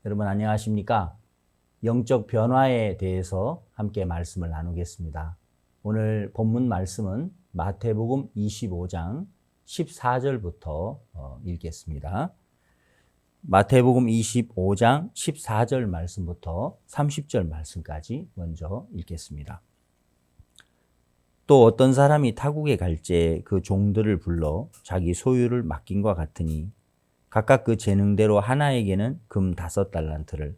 여러분 안녕하십니까? 영적 변화에 대해서 함께 말씀을 나누겠습니다. 오늘 본문 말씀은 마태복음 25장 14절부터 읽겠습니다. 마태복음 25장 14절 말씀부터 30절 말씀까지 먼저 읽겠습니다. 또 어떤 사람이 타국에 갈제 그 종들을 불러 자기 소유를 맡긴과 같으니 각각 그 재능대로 하나에게는 금 5달란트를,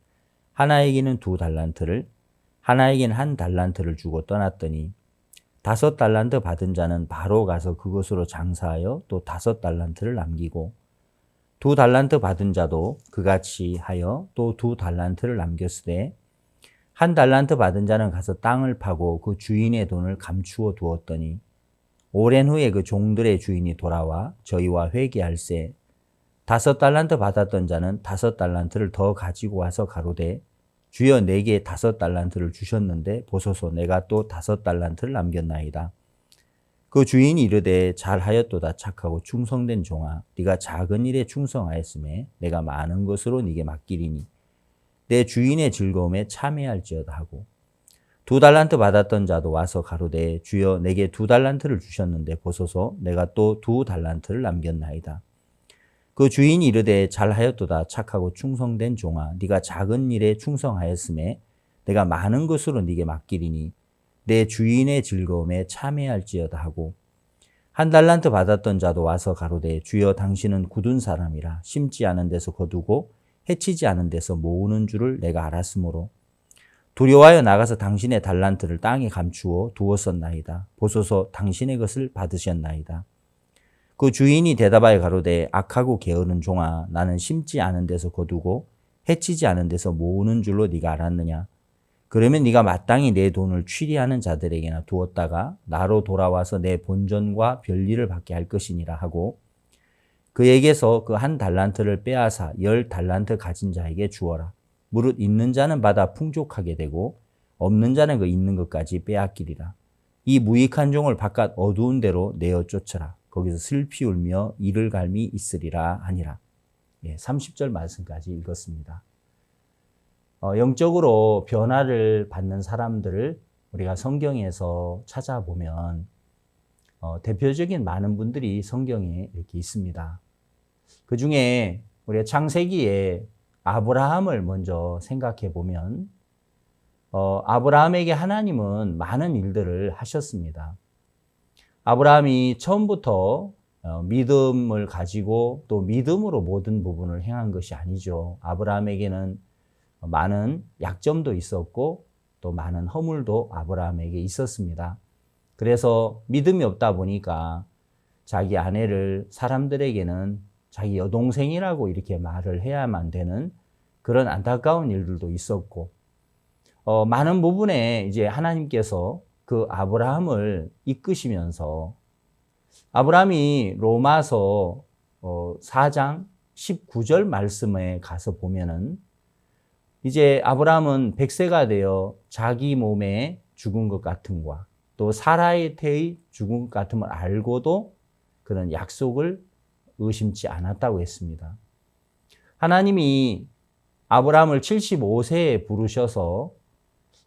하나에게는 2달란트를, 하나에게는 1달란트를 주고 떠났더니 5달란트 받은 자는 바로 가서 그것으로 장사하여 또 5달란트를 남기고 2달란트 받은 자도 그같이 하여 또 2달란트를 남겼으되 1달란트 받은 자는 가서 땅을 파고 그 주인의 돈을 감추어 두었더니 오랜 후에 그 종들의 주인이 돌아와 저희와 회개할세 5달란트 받았던 자는 5달란트를 더 가지고 와서 가로되 주여 내게 5달란트를 주셨는데 보소서 내가 또 5달란트를 남겼나이다. 그 주인이 이르되 잘하였도다 착하고 충성된 종아 네가 작은 일에 충성하였음에 내가 많은 것으로 네게 맡기리니 내 주인의 즐거움에 참여할지어다 하고 2달란트 받았던 자도 와서 가로되 주여 내게 2달란트를 주셨는데 보소서 내가 또 2달란트를 남겼나이다. 그 주인이 이르되 잘하였도다 착하고 충성된 종아 네가 작은 일에 충성하였음에 내가 많은 것으로 네게 맡기리니 내 주인의 즐거움에 참여할지어다 하고 1달란트 받았던 자도 와서 가로되 주여 당신은 굳은 사람이라 심지 않은 데서 거두고 해치지 않은 데서 모으는 줄을 내가 알았으므로 두려워하여 나가서 당신의 달란트를 땅에 감추어 두었었나이다. 보소서 당신의 것을 받으셨나이다. 그 주인이 대답하여 가로되 악하고 게으른 종아 나는 심지 않은 데서 거두고 해치지 않은 데서 모으는 줄로 네가 알았느냐. 그러면 네가 마땅히 내 돈을 취리하는 자들에게나 두었다가 나로 돌아와서 내 본전과 별일을 받게 할 것이니라 하고 그에게서 그 1달란트를 빼앗아 10달란트 가진 자에게 주어라. 무릇 있는 자는 받아 풍족하게 되고 없는 자는 그 있는 것까지 빼앗기리라. 이 무익한 종을 바깥 어두운 데로 내어 쫓으라. 거기서 슬피 울며 이를 갈미 있으리라 하니라. 30절 말씀까지 읽었습니다. 영적으로 변화를 받는 사람들을 우리가 성경에서 찾아보면 대표적인 많은 분들이 성경에 이렇게 있습니다. 그 중에 우리가 창세기에 아브라함을 먼저 생각해 보면 아브라함에게 하나님은 많은 일들을 하셨습니다. 아브라함이 처음부터 믿음을 가지고 또 믿음으로 모든 부분을 행한 것이 아니죠. 아브라함에게는 많은 약점도 있었고 또 많은 허물도 아브라함에게 있었습니다. 그래서 믿음이 없다 보니까 자기 아내를 사람들에게는 자기 여동생이라고 이렇게 말을 해야만 되는 그런 안타까운 일들도 있었고 많은 부분에 이제 하나님께서 그 아브라함을 이끄시면서 아브라함이 로마서 4장 19절 말씀에 가서 보면은 이제 아브라함은 100세가 되어 자기 몸에 죽은 것 같음과 또 사라의 태의 죽은 것 같음을 알고도 그런 약속을 의심치 않았다고 했습니다. 하나님이 아브라함을 75세에 부르셔서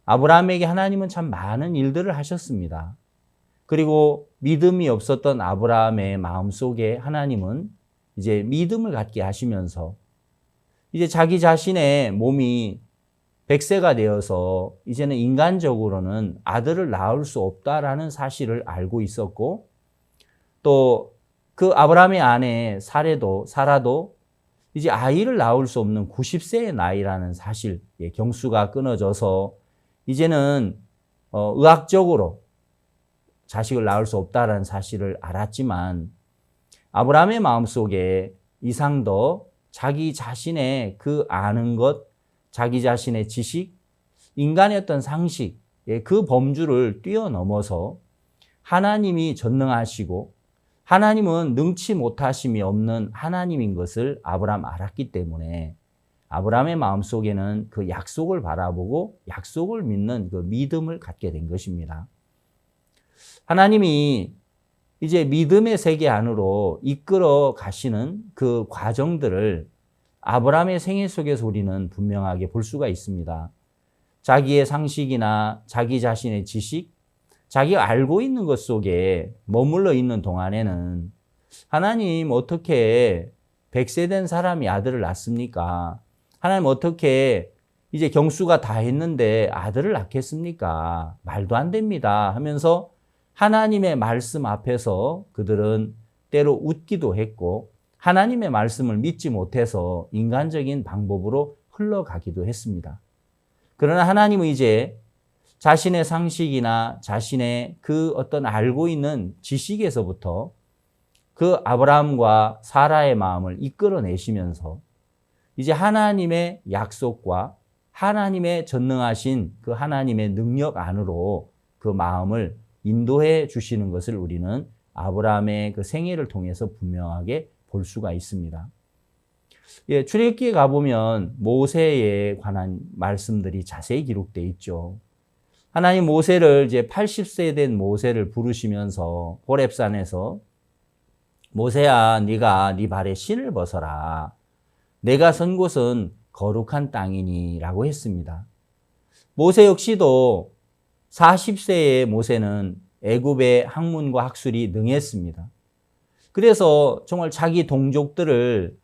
아브라함에게 하나님은 참 많은 일들을 하셨습니다. 그리고 믿음이 없었던 아브라함의 마음속에 하나님은 이제 믿음을 갖게 하시면서 이제 자기 자신의 몸이 100세가 되어서 이제는 인간적으로는 아들을 낳을 수 없다라는 사실을 알고 있었고 또 그 아브라함의 아내 사라도 이제 아이를 낳을 수 없는 90세의 나이라는 사실, 경수가 끊어져서 이제는 의학적으로 자식을 낳을 수 없다라는 사실을 알았지만 아브라함의 마음속에 이상 더 자기 자신의 그 아는 것, 자기 자신의 지식, 인간의 어떤 상식, 그 범주를 뛰어넘어서 하나님이 전능하시고 하나님은 능치 못하심이 없는 하나님인 것을 아브라함 알았기 때문에 아브라함의 마음속에는 그 약속을 바라보고 약속을 믿는 그 믿음을 갖게 된 것입니다. 하나님이 이제 믿음의 세계 안으로 이끌어 가시는 그 과정들을 아브라함의 생애 속에서 우리는 분명하게 볼 수가 있습니다. 자기의 상식이나 자기 자신의 지식, 자기가 알고 있는 것 속에 머물러 있는 동안에는 하나님 어떻게 100세 된 사람이 아들을 낳습니까? 하나님 어떻게 이제 경수가 다 했는데 아들을 낳겠습니까? 말도 안 됩니다 하면서 하나님의 말씀 앞에서 그들은 때로 웃기도 했고 하나님의 말씀을 믿지 못해서 인간적인 방법으로 흘러가기도 했습니다. 그러나 하나님은 이제 자신의 상식이나 자신의 그 어떤 알고 있는 지식에서부터 그 아브라함과 사라의 마음을 이끌어내시면서 이제 하나님의 약속과 하나님의 전능하신 그 하나님의 능력 안으로 그 마음을 인도해 주시는 것을 우리는 아브라함의 그 생애를 통해서 분명하게 볼 수가 있습니다. 예, 출애굽기에 가보면 모세에 관한 말씀들이 자세히 기록되어 있죠. 하나님 모세를 이제 80세 된 모세를 부르시면서 호렙산에서 모세야 네가 네 발에 신을 벗어라. 내가 선 곳은 거룩한 땅이니 라고 했습니다. 모세 역시도 40세의 모세는 애굽의 학문과 학술이 능했습니다. 그래서 정말 자기 동족들을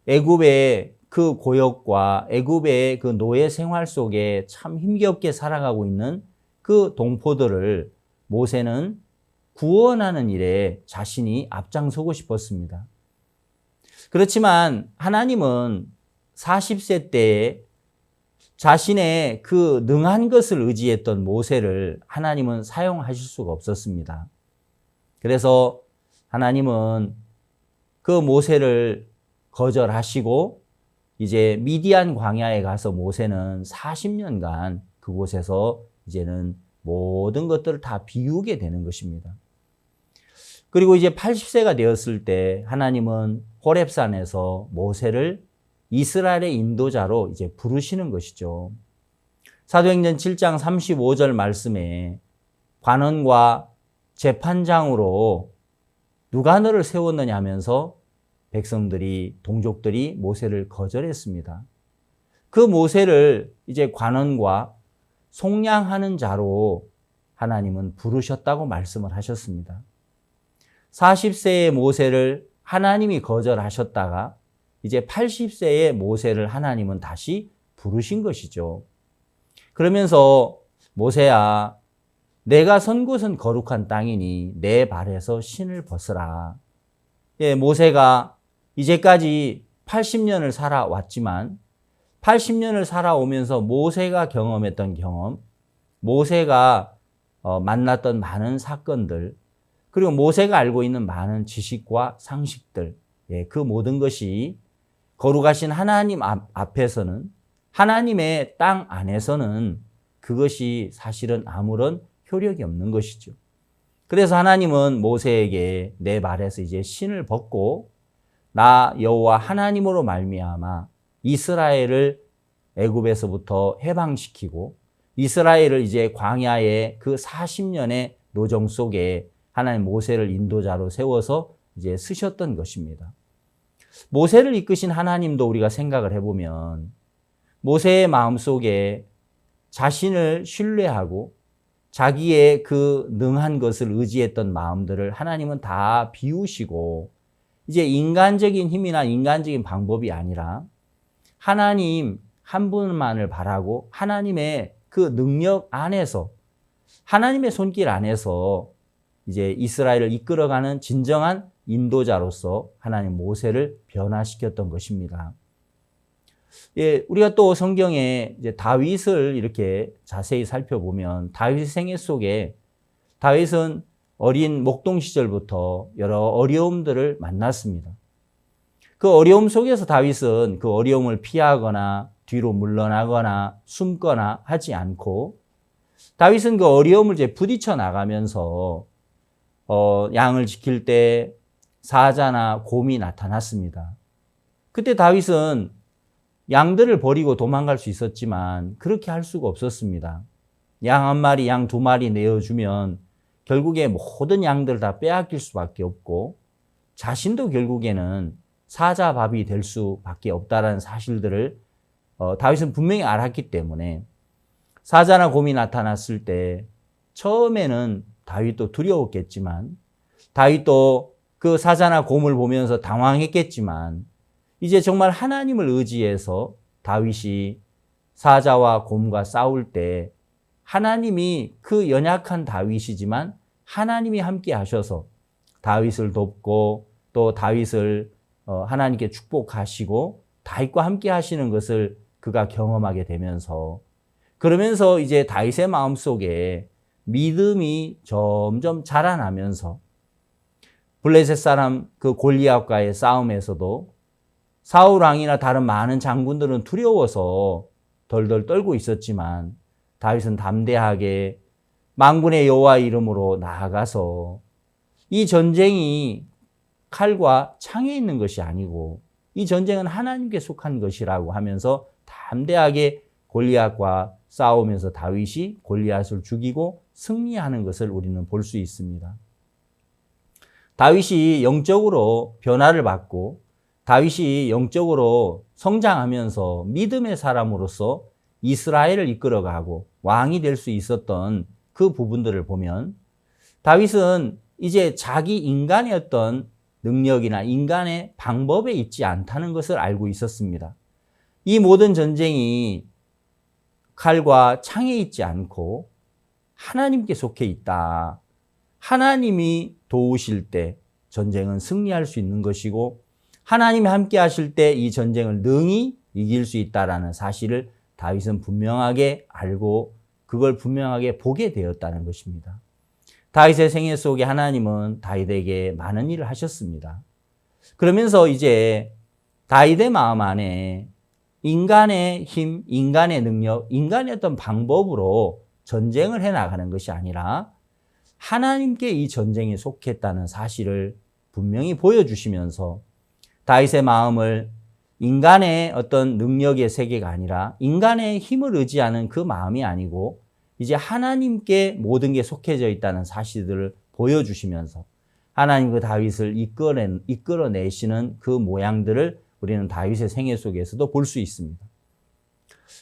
애굽의 그 고역과 애굽의 그 노예 생활 속에 참 힘겹게 살아가고 있는 그 동포들을 모세는 구원하는 일에 자신이 앞장서고 싶었습니다. 그렇지만 하나님은 40세 때에 자신의 그 능한 것을 의지했던 모세를 하나님은 사용하실 수가 없었습니다. 그래서 하나님은 그 모세를 거절하시고 이제 미디안 광야에 가서 모세는 40년간 그곳에서 이제는 모든 것들을 다 비우게 되는 것입니다. 그리고 이제 80세가 되었을 때 하나님은 호렙산에서 모세를 이스라엘의 인도자로 이제 부르시는 것이죠. 사도행전 7장 35절 말씀에 관원과 재판장으로 누가 너를 세웠느냐 하면서 백성들이, 동족들이 모세를 거절했습니다. 그 모세를 이제 관원과 속량하는 자로 하나님은 부르셨다고 말씀을 하셨습니다. 40세의 모세를 하나님이 거절하셨다가 이제 80세의 모세를 하나님은 다시 부르신 것이죠. 그러면서 모세야, 내가 선 곳은 거룩한 땅이니 내 발에서 신을 벗으라. 예, 모세가 이제까지 80년을 살아왔지만 80년을 살아오면서 모세가 경험했던 경험, 모세가 만났던 많은 사건들, 그리고 모세가 알고 있는 많은 지식과 상식들, 예, 그 모든 것이 거룩하신 하나님 앞에서는, 하나님의 땅 안에서는 그것이 사실은 아무런 효력이 없는 것이죠. 그래서 하나님은 모세에게 내 발에서 이제 신을 벗고 나 여호와 하나님으로 말미암아 이스라엘을 애굽에서부터 해방시키고 이스라엘을 이제 광야의 그 40년의 노정 속에 하나님 모세를 인도자로 세워서 이제 쓰셨던 것입니다. 모세를 이끄신 하나님도 우리가 생각을 해보면 모세의 마음속에 자신을 신뢰하고 자기의 그 능한 것을 의지했던 마음들을 하나님은 다 비우시고 이제 인간적인 힘이나 인간적인 방법이 아니라 하나님 한 분만을 바라고 하나님의 그 능력 안에서 하나님의 손길 안에서 이제 이스라엘을 이끌어가는 진정한 인도자로서 하나님 모세를 변화시켰던 것입니다. 예, 우리가 또 성경에 이제 다윗을 이렇게 자세히 살펴보면 다윗의 생애 속에 다윗은 어린 목동 시절부터 여러 어려움들을 만났습니다. 그 어려움 속에서 다윗은 그 어려움을 피하거나 뒤로 물러나거나 숨거나 하지 않고 다윗은 그 어려움을 이제 부딪혀 나가면서 양을 지킬 때 사자나 곰이 나타났습니다. 그때 다윗은 양들을 버리고 도망갈 수 있었지만 그렇게 할 수가 없었습니다. 양 한 마리, 양 두 마리 내어주면 결국에 모든 양들을 다 빼앗길 수밖에 없고 자신도 결국에는 사자밥이 될 수밖에 없다라는 사실들을 다윗은 분명히 알았기 때문에 사자나 곰이 나타났을 때 처음에는 다윗도 두려웠겠지만 다윗도 그 사자나 곰을 보면서 당황했겠지만 이제 정말 하나님을 의지해서 다윗이 사자와 곰과 싸울 때 하나님이 그 연약한 다윗이지만 하나님이 함께 하셔서 다윗을 돕고 또 다윗을 하나님께 축복하시고 다윗과 함께 하시는 것을 그가 경험하게 되면서 그러면서 이제 다윗의 마음속에 믿음이 점점 자라나면서 블레셋 사람 그 골리앗과의 싸움에서도 사울 왕이나 다른 많은 장군들은 두려워서 덜덜 떨고 있었지만 다윗은 담대하게 만군의 여호와 이름으로 나아가서 이 전쟁이 칼과 창에 있는 것이 아니고 이 전쟁은 하나님께 속한 것이라고 하면서 담대하게 골리앗과 싸우면서 다윗이 골리앗을 죽이고 승리하는 것을 우리는 볼 수 있습니다. 다윗이 영적으로 변화를 받고 다윗이 영적으로 성장하면서 믿음의 사람으로서 이스라엘을 이끌어가고 왕이 될 수 있었던 그 부분들을 보면 다윗은 이제 자기 인간의 어떤 능력이나 인간의 방법에 있지 않다는 것을 알고 있었습니다. 이 모든 전쟁이 칼과 창에 있지 않고 하나님께 속해 있다. 하나님이 도우실 때 전쟁은 승리할 수 있는 것이고 하나님이 함께 하실 때 이 전쟁을 능히 이길 수 있다는 사실을 다윗은 분명하게 알고 그걸 분명하게 보게 되었다는 것입니다. 다윗의 생애 속에 하나님은 다윗에게 많은 일을 하셨습니다. 그러면서 이제 다윗의 마음 안에 인간의 힘, 인간의 능력, 인간의 어떤 방법으로 전쟁을 해나가는 것이 아니라 하나님께 이 전쟁에 속했다는 사실을 분명히 보여주시면서 다윗의 마음을 인간의 어떤 능력의 세계가 아니라 인간의 힘을 의지하는 그 마음이 아니고 이제 하나님께 모든 게 속해져 있다는 사실들을 보여주시면서 하나님 그 다윗을 이끌어내시는 그 모양들을 우리는 다윗의 생애 속에서도 볼 수 있습니다.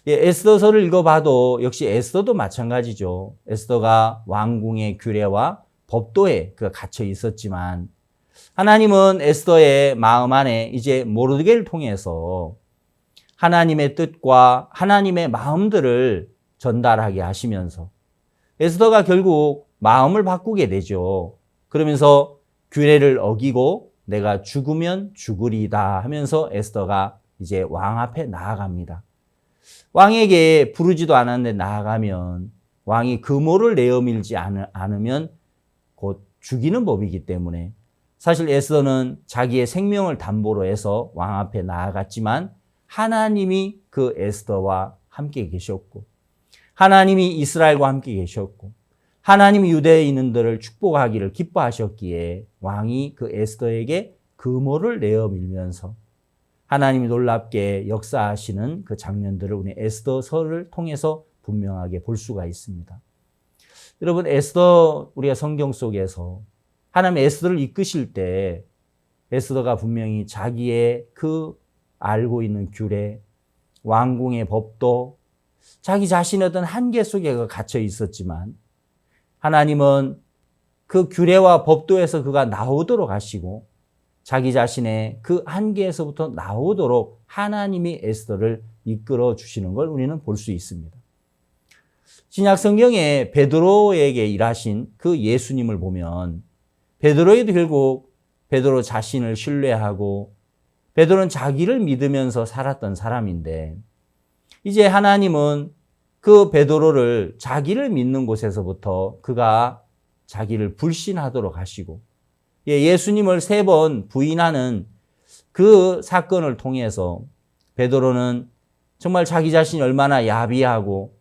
에스더서를 읽어봐도 역시 에스더도 마찬가지죠. 에스더가 왕궁의 규례와 법도에 갇혀 있었지만 하나님은 에스더의 마음 안에 이제 모르드게를 통해서 하나님의 뜻과 하나님의 마음들을 전달하게 하시면서 에스더가 결국 마음을 바꾸게 되죠. 그러면서 규례를 어기고 내가 죽으면 죽으리다 하면서 에스더가 이제 왕 앞에 나아갑니다. 왕에게 부르지도 않았는데 나아가면 왕이 금오를 내어밀지 않으면 곧 죽이는 법이기 때문에 사실 에스더는 자기의 생명을 담보로 해서 왕 앞에 나아갔지만 하나님이 그 에스더와 함께 계셨고 하나님이 이스라엘과 함께 계셨고 하나님이 유대인들을 축복하기를 기뻐하셨기에 왕이 그 에스더에게 금오를 내어밀면서 하나님이 놀랍게 역사하시는 그 장면들을 우리 에스더서를 통해서 분명하게 볼 수가 있습니다. 여러분 에스더 우리가 성경 속에서 하나님 에스더를 이끄실 때 에스더가 분명히 자기의 그 알고 있는 규례, 왕궁의 법도 자기 자신의 어떤 한계 속에 갇혀 있었지만 하나님은 그 규례와 법도에서 그가 나오도록 하시고 자기 자신의 그 한계에서부터 나오도록 하나님이 에스더를 이끌어 주시는 걸 우리는 볼 수 있습니다. 신약 성경에 베드로에게 일하신 그 예수님을 보면 베드로에도 결국 베드로 자신을 신뢰하고 베드로는 자기를 믿으면서 살았던 사람인데 이제 하나님은 그 베드로를 자기를 믿는 곳에서부터 그가 자기를 불신하도록 하시고 예수님을 3번 부인하는 그 사건을 통해서 베드로는 정말 자기 자신이 얼마나 야비하고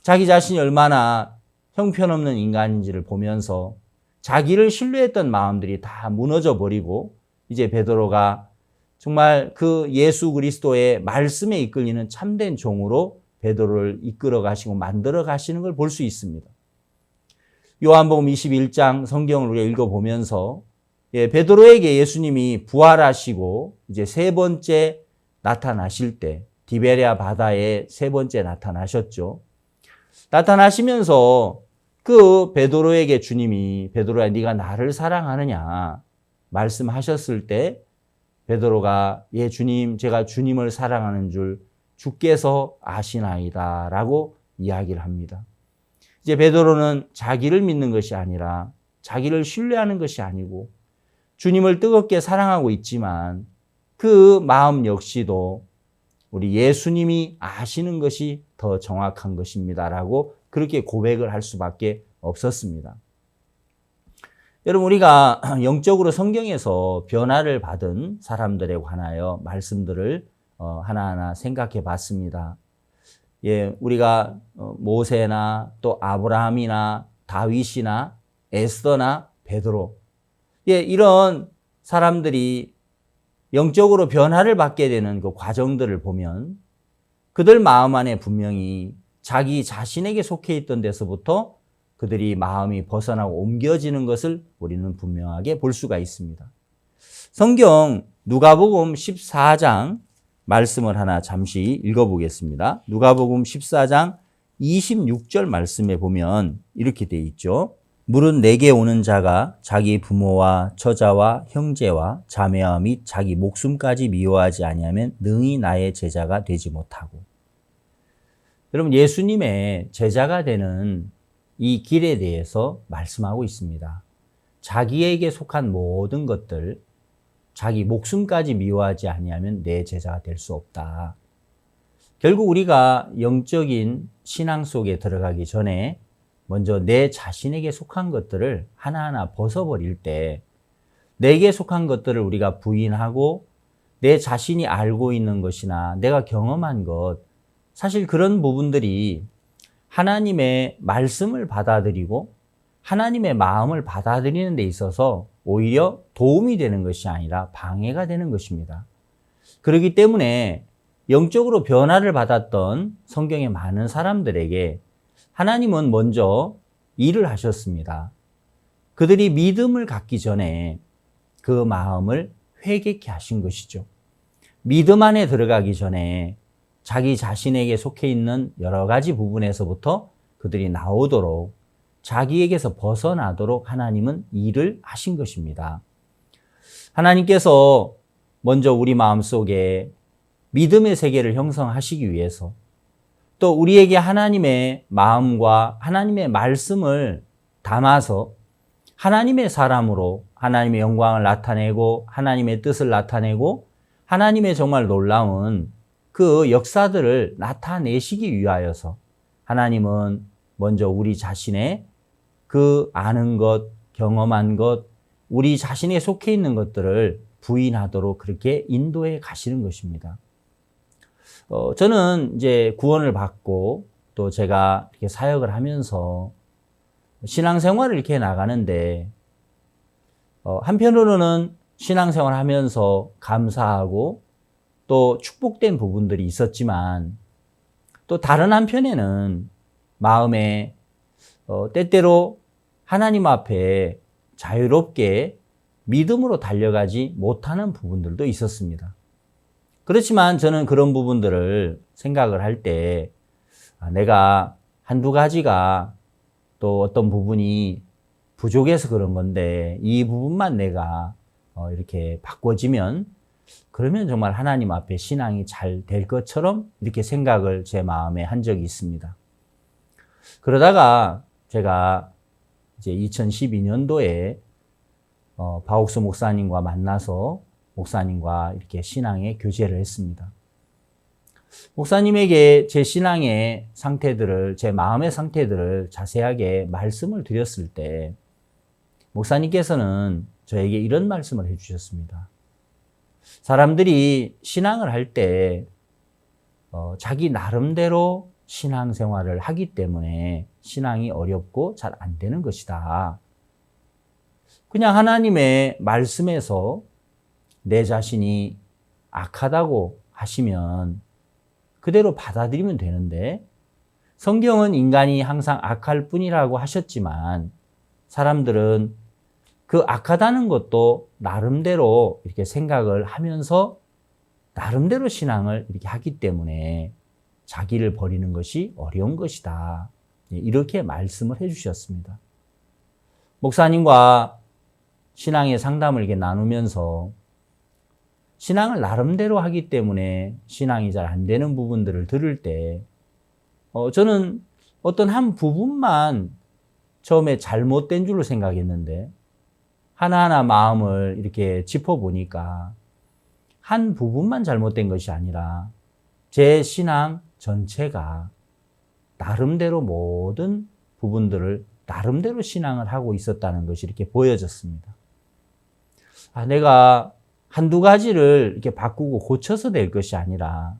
자기 자신이 얼마나 형편없는 인간인지를 보면서 자기를 신뢰했던 마음들이 다 무너져 버리고 이제 베드로가 정말 그 예수 그리스도의 말씀에 이끌리는 참된 종으로 베드로를 이끌어 가시고 만들어 가시는 걸 볼 수 있습니다. 요한복음 21장 성경을 우리가 읽어보면서 예, 베드로에게 예수님이 부활하시고 이제 세 번째 나타나실 때 디베랴 바다에 세 번째 나타나셨죠. 나타나시면서 그 베드로에게 주님이 베드로야 네가 나를 사랑하느냐 말씀하셨을 때 베드로가 예 주님 제가 주님을 사랑하는 줄 주께서 아시나이다 라고 이야기를 합니다. 이제 베드로는 자기를 믿는 것이 아니라 자기를 신뢰하는 것이 아니고 주님을 뜨겁게 사랑하고 있지만 그 마음 역시도 우리 예수님이 아시는 것이 더 정확한 것입니다라고 그렇게 고백을 할 수밖에 없었습니다. 여러분 우리가 영적으로 성경에서 변화를 받은 사람들에 관하여 말씀들을 하나하나 생각해 봤습니다. 예, 우리가 모세나 또 아브라함이나 다윗이나 에스더나 베드로 예, 이런 사람들이 영적으로 변화를 받게 되는 그 과정들을 보면 그들 마음 안에 분명히 자기 자신에게 속해 있던 데서부터 그들이 마음이 벗어나고 옮겨지는 것을 우리는 분명하게 볼 수가 있습니다. 성경 누가복음 14장 말씀을 하나 잠시 읽어보겠습니다. 누가복음 14장 26절 말씀에 보면 이렇게 돼 있죠. 물은 내게 오는 자가 자기 부모와 처자와 형제와 자매와 및 자기 목숨까지 미워하지 아니하면 능히 나의 제자가 되지 못하고. 여러분 예수님의 제자가 되는 이 길에 대해서 말씀하고 있습니다. 자기에게 속한 모든 것들, 자기 목숨까지 미워하지 아니하면 내 제자가 될 수 없다. 결국 우리가 영적인 신앙 속에 들어가기 전에 먼저 내 자신에게 속한 것들을 하나하나 벗어버릴 때 내게 속한 것들을 우리가 부인하고 내 자신이 알고 있는 것이나 내가 경험한 것, 사실 그런 부분들이 하나님의 말씀을 받아들이고 하나님의 마음을 받아들이는 데 있어서 오히려 도움이 되는 것이 아니라 방해가 되는 것입니다. 그렇기 때문에 영적으로 변화를 받았던 성경의 많은 사람들에게 하나님은 먼저 일을 하셨습니다. 그들이 믿음을 갖기 전에 그 마음을 회개케 하신 것이죠. 믿음 안에 들어가기 전에 자기 자신에게 속해 있는 여러 가지 부분에서부터 그들이 나오도록 자기에게서 벗어나도록 하나님은 일을 하신 것입니다. 하나님께서 먼저 우리 마음속에 믿음의 세계를 형성하시기 위해서 또 우리에게 하나님의 마음과 하나님의 말씀을 담아서 하나님의 사람으로 하나님의 영광을 나타내고 하나님의 뜻을 나타내고 하나님의 정말 놀라운 그 역사들을 나타내시기 위하여서 하나님은 먼저 우리 자신의 그 아는 것, 경험한 것, 우리 자신에 속해 있는 것들을 부인하도록 그렇게 인도해 가시는 것입니다. 저는 이제 구원을 받고 또 제가 이렇게 사역을 하면서 신앙생활을 이렇게 나가는데 한편으로는 신앙생활을 하면서 감사하고 또 축복된 부분들이 있었지만 또 다른 한편에는 마음에 때때로 하나님 앞에 자유롭게 믿음으로 달려가지 못하는 부분들도 있었습니다. 그렇지만 저는 그런 부분들을 생각을 할 때 내가 한두 가지가 또 어떤 부분이 부족해서 그런 건데 이 부분만 내가 이렇게 바꿔지면 그러면 정말 하나님 앞에 신앙이 잘 될 것처럼 이렇게 생각을 제 마음에 한 적이 있습니다. 그러다가 제가 이제 2012년도에 박옥수 목사님과 만나서 목사님과 이렇게 신앙의 교제를 했습니다. 목사님에게 제 신앙의 상태들을, 제 마음의 상태들을 자세하게 말씀을 드렸을 때 목사님께서는 저에게 이런 말씀을 해주셨습니다. 사람들이 신앙을 할 때 자기 나름대로 신앙생활을 하기 때문에 신앙이 어렵고 잘 안 되는 것이다. 그냥 하나님의 말씀에서 내 자신이 악하다고 하시면 그대로 받아들이면 되는데 성경은 인간이 항상 악할 뿐이라고 하셨지만 사람들은 그 악하다는 것도 나름대로 이렇게 생각을 하면서 나름대로 신앙을 이렇게 하기 때문에 자기를 버리는 것이 어려운 것이다. 이렇게 말씀을 해주셨습니다. 목사님과 신앙의 상담을 이렇게 나누면서 신앙을 나름대로 하기 때문에 신앙이 잘 안 되는 부분들을 들을 때 저는 어떤 한 부분만 처음에 잘못된 줄로 생각했는데 하나하나 마음을 이렇게 짚어보니까 한 부분만 잘못된 것이 아니라 제 신앙 전체가 나름대로 모든 부분들을 나름대로 신앙을 하고 있었다는 것이 이렇게 보여졌습니다. 내가 한두 가지를 이렇게 바꾸고 고쳐서 될 것이 아니라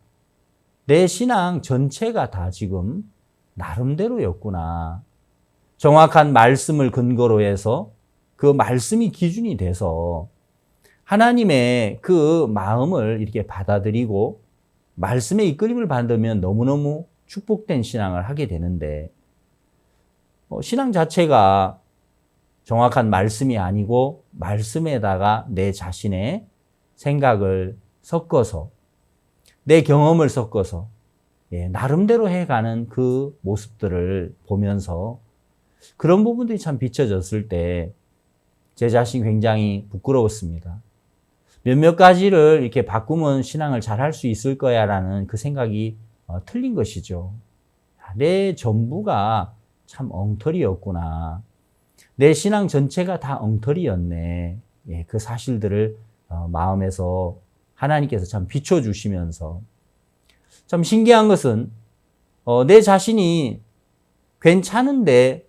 내 신앙 전체가 다 지금 나름대로였구나. 정확한 말씀을 근거로 해서 그 말씀이 기준이 돼서 하나님의 그 마음을 이렇게 받아들이고 말씀의 이끌림을 받으면 너무너무 축복된 신앙을 하게 되는데 신앙 자체가 정확한 말씀이 아니고 말씀에다가 내 자신의 생각을 섞어서 내 경험을 섞어서 나름대로 해가는 그 모습들을 보면서 그런 부분들이 참 비춰졌을 때 제 자신이 굉장히 부끄러웠습니다. 몇몇 가지를 이렇게 바꾸면 신앙을 잘 할 수 있을 거야 라는 그 생각이 틀린 것이죠. 내 전부가 참 엉터리였구나. 내 신앙 전체가 다 엉터리였네. 그 사실들을 마음에서 하나님께서 참 비춰주시면서 참 신기한 것은 내 자신이 괜찮은데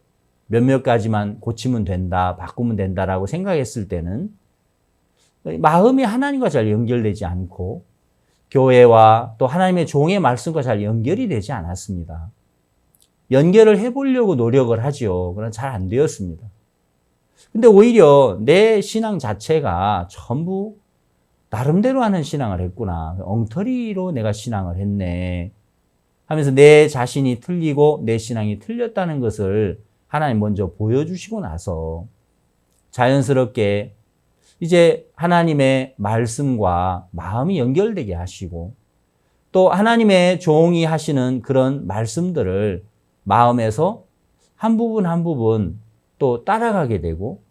몇몇 가지만 고치면 된다, 바꾸면 된다라고 생각했을 때는 마음이 하나님과 잘 연결되지 않고 교회와 또 하나님의 종의 말씀과 잘 연결이 되지 않았습니다. 연결을 해보려고 노력을 하죠. 그러나 잘 안 되었습니다. 근데 오히려 내 신앙 자체가 전부 나름대로 하는 신앙을 했구나. 엉터리로 내가 신앙을 했네. 하면서 내 자신이 틀리고 내 신앙이 틀렸다는 것을 하나님 먼저 보여주시고 나서 자연스럽게 이제 하나님의 말씀과 마음이 연결되게 하시고 또 하나님의 종이 하시는 그런 말씀들을 마음에서 한 부분 한 부분 또 따라가게 되고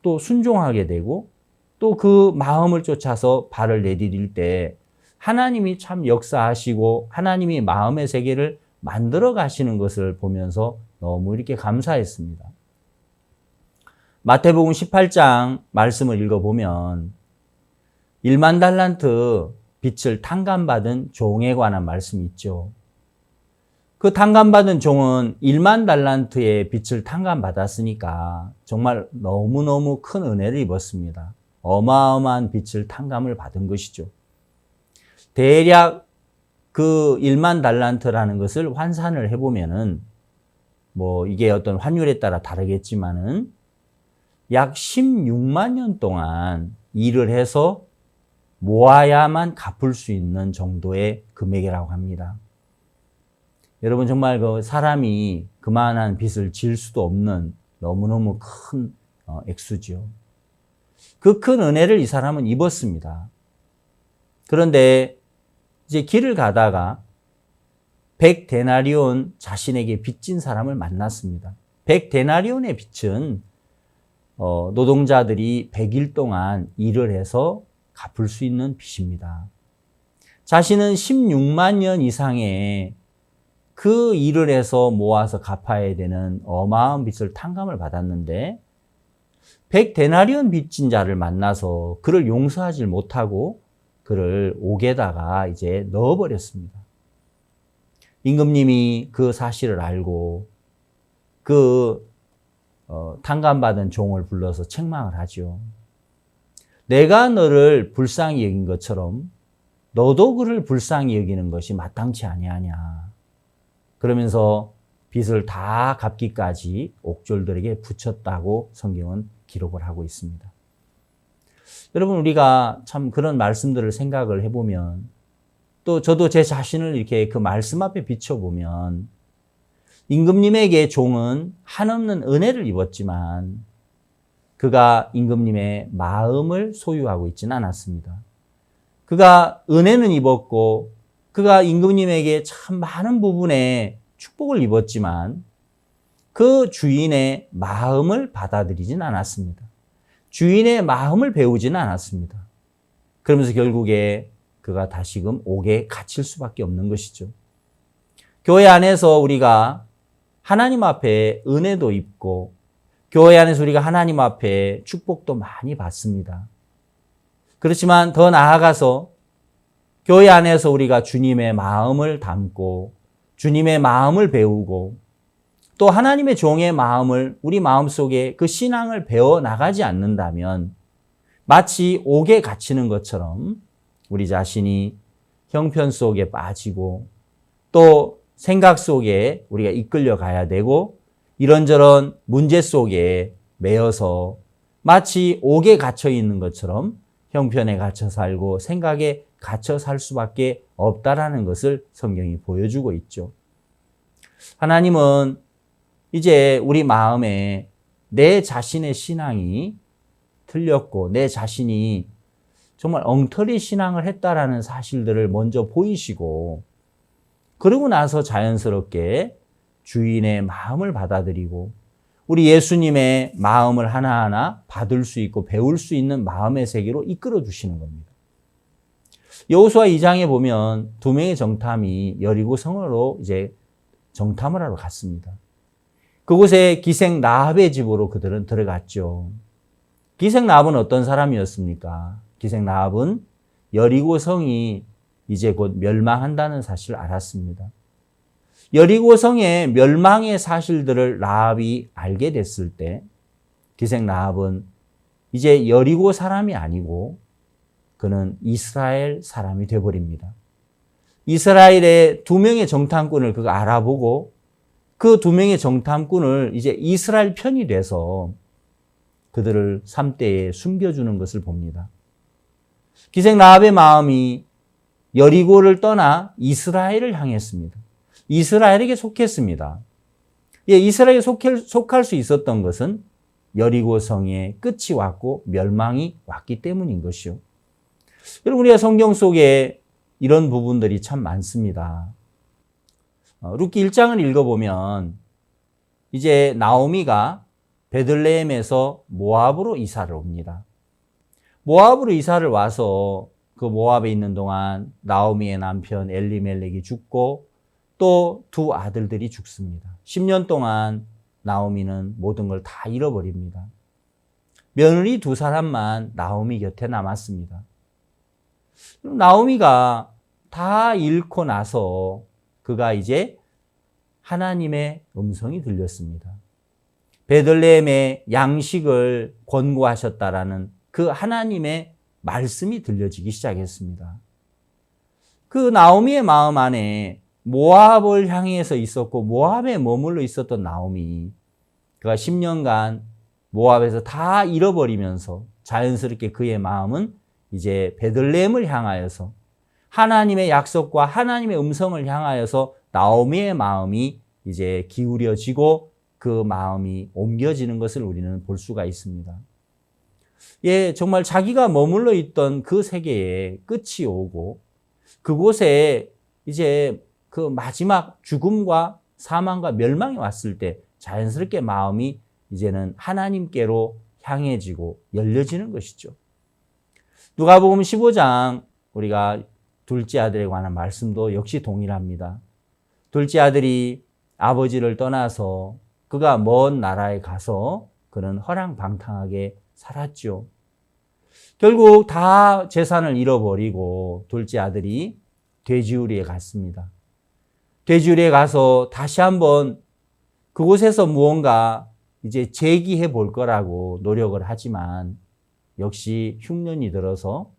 또 순종하게 되고 또 그 마음을 쫓아서 발을 내디딜 때 하나님이 참 역사하시고 하나님이 마음의 세계를 만들어 가시는 것을 보면서 너무 이렇게 감사했습니다. 마태복음 18장 말씀을 읽어보면 1만 달란트 빚을 탕감받은 종에 관한 말씀이 있죠. 그 탕감받은 종은 1만 달란트의 빚을 탕감받았으니까 정말 너무너무 큰 은혜를 입었습니다. 어마어마한 빚을 탕감을 받은 것이죠. 대략 그 1만 달란트라는 것을 환산을 해보면은 이게 어떤 환율에 따라 다르겠지만은 약 16만 년 동안 일을 해서 모아야만 갚을 수 있는 정도의 금액이라고 합니다. 여러분 정말 그 사람이 그만한 빚을 질 수도 없는 너무너무 큰 액수죠. 그 큰 은혜를 이 사람은 입었습니다. 그런데 이제 길을 가다가 100데나리온 자신에게 빚진 사람을 만났습니다. 100데나리온의 빚은 노동자들이 100일 동안 일을 해서 갚을 수 있는 빚입니다. 자신은 16만 년 이상의 그 일을 해서 모아서 갚아야 되는 어마어마한 빚을 탕감을 받았는데 100데나리온 빚진 자를 만나서 그를 용서하지 못하고 그를 옥에다가 이제 넣어버렸습니다. 임금님이 그 사실을 알고 그 탕감받은 종을 불러서 책망을 하죠. 내가 너를 불쌍히 여긴 것처럼 너도 그를 불쌍히 여기는 것이 마땅치 아니하냐. 그러면서 빚을 다 갚기까지 옥졸들에게 붙였다고 성경은 기록을 하고 있습니다. 여러분 우리가 참 그런 말씀들을 생각을 해보면 또 저도 제 자신을 이렇게 그 말씀 앞에 비춰보면 임금님에게 종은 한없는 은혜를 입었지만 그가 임금님의 마음을 소유하고 있지는 않았습니다. 그가 은혜는 입었고 그가 임금님에게 참 많은 부분에 축복을 입었지만 그 주인의 마음을 받아들이진 않았습니다. 주인의 마음을 배우지는 않았습니다. 그러면서 결국에 그가 다시금 옥에 갇힐 수밖에 없는 것이죠. 교회 안에서 우리가 하나님 앞에 은혜도 입고 교회 안에서 우리가 하나님 앞에 축복도 많이 받습니다. 그렇지만 더 나아가서 교회 안에서 우리가 주님의 마음을 담고 주님의 마음을 배우고 또 하나님의 종의 마음을 우리 마음속에 그 신앙을 배워나가지 않는다면 마치 옥에 갇히는 것처럼 우리 자신이 형편 속에 빠지고 또 생각 속에 우리가 이끌려 가야 되고 이런저런 문제 속에 매여서 마치 옥에 갇혀 있는 것처럼 형편에 갇혀 살고 생각에 갇혀 살 수밖에 없다라는 것을 성경이 보여주고 있죠. 하나님은 이제 우리 마음에 내 자신의 신앙이 틀렸고 내 자신이 정말 엉터리 신앙을 했다라는 사실들을 먼저 보이시고 그러고 나서 자연스럽게 주인의 마음을 받아들이고 우리 예수님의 마음을 하나하나 받을 수 있고 배울 수 있는 마음의 세계로 이끌어 주시는 겁니다. 여호수아 2장에 보면 두 명의 정탐이 여리고 성으로 이제 정탐을 하러 갔습니다. 그곳에 기생 라합의 집으로 그들은 들어갔죠. 기생 라합은 어떤 사람이었습니까? 기생 라합은 여리고 성이 이제 곧 멸망한다는 사실을 알았습니다. 여리고 성의 멸망의 사실들을 라합이 알게 됐을 때 기생 라합은 이제 여리고 사람이 아니고 그는 이스라엘 사람이 되어버립니다. 이스라엘의 두 명의 정탐꾼을 그가 알아보고 그 두 명의 정탐꾼을 이제 이스라엘 편이 돼서 그들을 삼대에 숨겨주는 것을 봅니다. 기생 라합의 마음이 여리고를 떠나 이스라엘을 향했습니다. 이스라엘에게 속했습니다. 이스라엘에 속할 수 있었던 것은 여리고 성의 끝이 왔고 멸망이 왔기 때문인 것이요. 여러분 우리가 성경 속에 이런 부분들이 참 많습니다. 룻기 1장을 읽어보면 이제 나오미가 베들레헴에서 모압으로 이사를 옵니다. 모압으로 이사를 와서 그 모압에 있는 동안 나오미의 남편 엘리멜렉이 죽고 또 두 아들들이 죽습니다. 10년 동안 나오미는 모든 걸 다 잃어버립니다. 며느리 두 사람만 나오미 곁에 남았습니다. 나오미가 다 잃고 나서 그가 이제 하나님의 음성이 들렸습니다. 베들레헴의 양식을 권고하셨다라는 그 하나님의 말씀이 들려지기 시작했습니다. 그 나오미의 마음 안에 모압을 향해서 있었고 모압에 머물러 있었던 나오미, 그가 10년간 모압에서 다 잃어버리면서 자연스럽게 그의 마음은 이제 베들레헴을 향하여서 하나님의 약속과 하나님의 음성을 향하여서 나오미의 마음이 이제 기울여지고 그 마음이 옮겨지는 것을 우리는 볼 수가 있습니다. 정말 자기가 머물러 있던 그 세계에 끝이 오고 그곳에 이제 그 마지막 죽음과 사망과 멸망이 왔을 때 자연스럽게 마음이 이제는 하나님께로 향해지고 열려지는 것이죠. 누가복음 15장 우리가 둘째 아들에 관한 말씀도 역시 동일합니다. 둘째 아들이 아버지를 떠나서 그가 먼 나라에 가서 그는 허랑방탕하게 살았죠. 결국 다 재산을 잃어버리고 둘째 아들이 돼지우리에 갔습니다. 돼지우리에 가서 다시 한번 그곳에서 무언가 이제 재기해 볼 거라고 노력을 하지만 역시 흉년이 들어서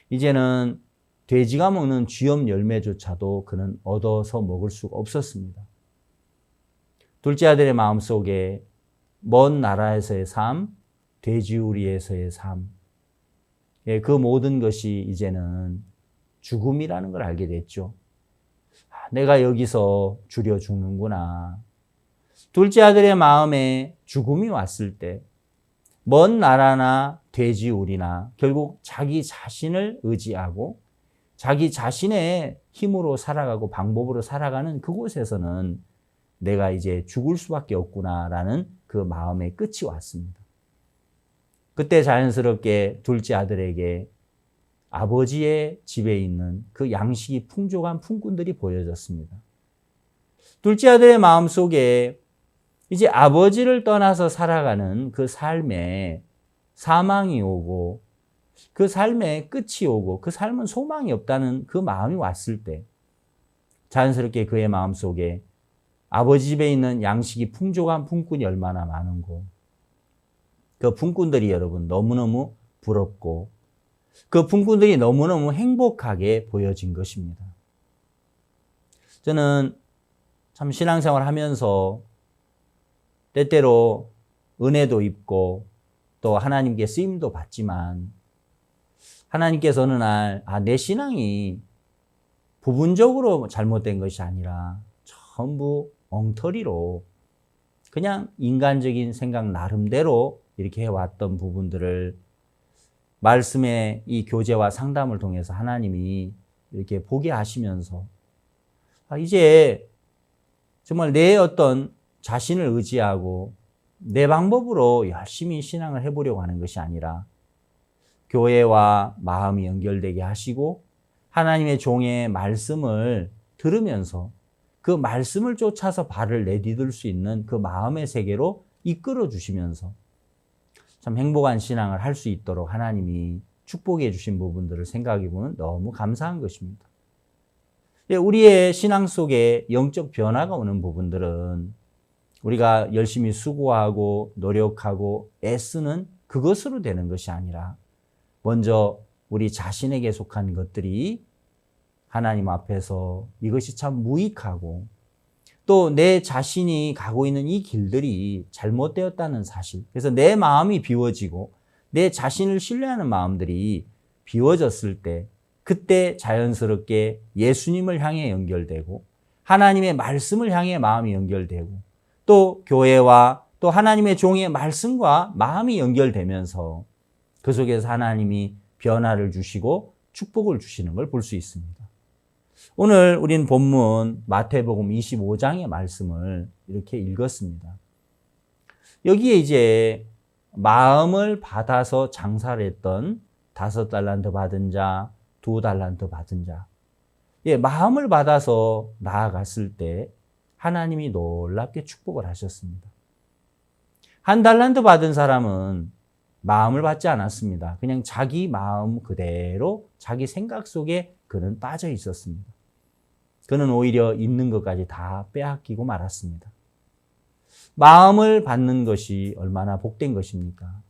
이제는 돼지가 먹는 쥐염 열매조차도 그는 얻어서 먹을 수가 없었습니다. 둘째 아들의 마음속에 먼 나라에서의 삶, 돼지우리에서의 삶, 그 모든 것이 이제는 죽음이라는 걸 알게 됐죠. 내가 여기서 줄여 죽는구나. 둘째 아들의 마음에 죽음이 왔을 때 먼 나라나 돼지우리나 결국 자기 자신을 의지하고 자기 자신의 힘으로 살아가고 방법으로 살아가는 그곳에서는 내가 이제 죽을 수밖에 없구나라는 그 마음의 끝이 왔습니다. 그때 자연스럽게 둘째 아들에게 아버지의 집에 있는 그 양식이 풍족한 품꾼들이 보여졌습니다. 둘째 아들의 마음속에 이제 아버지를 떠나서 살아가는 그 삶에 사망이 오고 그 삶에 끝이 오고 그 삶은 소망이 없다는 그 마음이 왔을 때 자연스럽게 그의 마음속에 아버지 집에 있는 양식이 풍족한 품꾼이 얼마나 많은고 그 품꾼들이 여러분 너무너무 부럽고 그 품꾼들이 너무너무 행복하게 보여진 것입니다. 저는 참 신앙생활 하면서 때때로 은혜도 입고 또 하나님께 쓰임도 받지만 하나님께서 어느 날 내 신앙이 부분적으로 잘못된 것이 아니라 전부 엉터리로 그냥 인간적인 생각 나름대로 이렇게 해왔던 부분들을 말씀의 이 교제와 상담을 통해서 하나님이 이렇게 보게 하시면서 이제 정말 내 어떤 자신을 의지하고 내 방법으로 열심히 신앙을 해보려고 하는 것이 아니라 교회와 마음이 연결되게 하시고 하나님의 종의 말씀을 들으면서 그 말씀을 쫓아서 발을 내디딜 수 있는 그 마음의 세계로 이끌어 주시면서 참 행복한 신앙을 할 수 있도록 하나님이 축복해 주신 부분들을 생각해 보면 너무 감사한 것입니다. 우리의 신앙 속에 영적 변화가 오는 부분들은 우리가 열심히 수고하고 노력하고 애쓰는 그것으로 되는 것이 아니라 먼저 우리 자신에게 속한 것들이 하나님 앞에서 이것이 참 무익하고 또 내 자신이 가고 있는 이 길들이 잘못되었다는 사실. 그래서 내 마음이 비워지고 내 자신을 신뢰하는 마음들이 비워졌을 때 그때 자연스럽게 예수님을 향해 연결되고 하나님의 말씀을 향해 마음이 연결되고 또 교회와 또 하나님의 종의 말씀과 마음이 연결되면서 그 속에서 하나님이 변화를 주시고 축복을 주시는 걸 볼 수 있습니다. 오늘 우린 본문 마태복음 25장의 말씀을 이렇게 읽었습니다. 여기에 이제 마음을 받아서 장사를 했던 5달란트 받은 자, 2달란트 받은 자. 마음을 받아서 나아갔을 때 하나님이 놀랍게 축복을 하셨습니다. 1달란트 받은 사람은 마음을 받지 않았습니다. 그냥 자기 마음 그대로 자기 생각 속에 그는 빠져 있었습니다. 그는 오히려 있는 것까지 다 빼앗기고 말았습니다. 마음을 받는 것이 얼마나 복된 것입니까?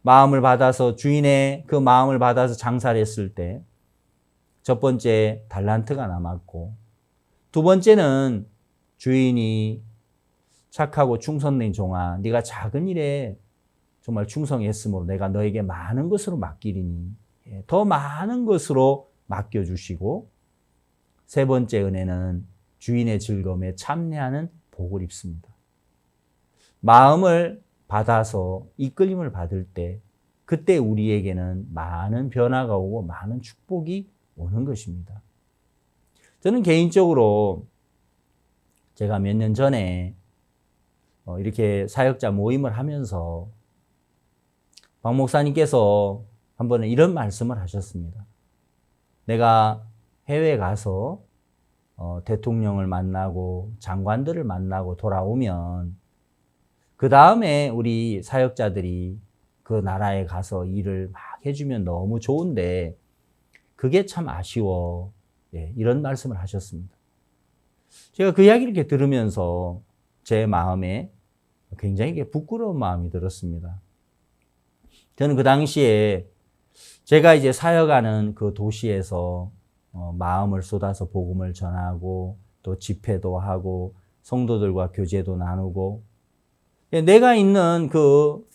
마음을 받아서 주인의 그 마음을 받아서 장사를 했을 때 첫 번째 달란트가 남았고 두 번째는 주인이 착하고 충성된 종아 네가 작은 일에 정말 충성했으므로 내가 너에게 많은 것으로 맡기리니 더 많은 것으로 맡겨주시고 세 번째 은혜는 주인의 즐거움에 참여하는 복을 입습니다. 마음을 받아서 이끌림을 받을 때 그때 우리에게는 많은 변화가 오고 많은 축복이 오는 것입니다. 저는 개인적으로 제가 몇 년 전에 이렇게 사역자 모임을 하면서 박 목사님께서 한 번은 이런 말씀을 하셨습니다. 내가 해외에 가서 대통령을 만나고 장관들을 만나고 돌아오면 그 다음에 우리 사역자들이 그 나라에 가서 일을 막 해주면 너무 좋은데 그게 참 아쉬워. 이런 말씀을 하셨습니다. 제가 그 이야기를 이렇게 들으면서 제 마음에 굉장히 부끄러운 마음이 들었습니다. 저는 그 당시에 제가 이제 사역하는 그 도시에서 마음을 쏟아서 복음을 전하고 또 집회도 하고 성도들과 교제도 나누고 내가 있는 그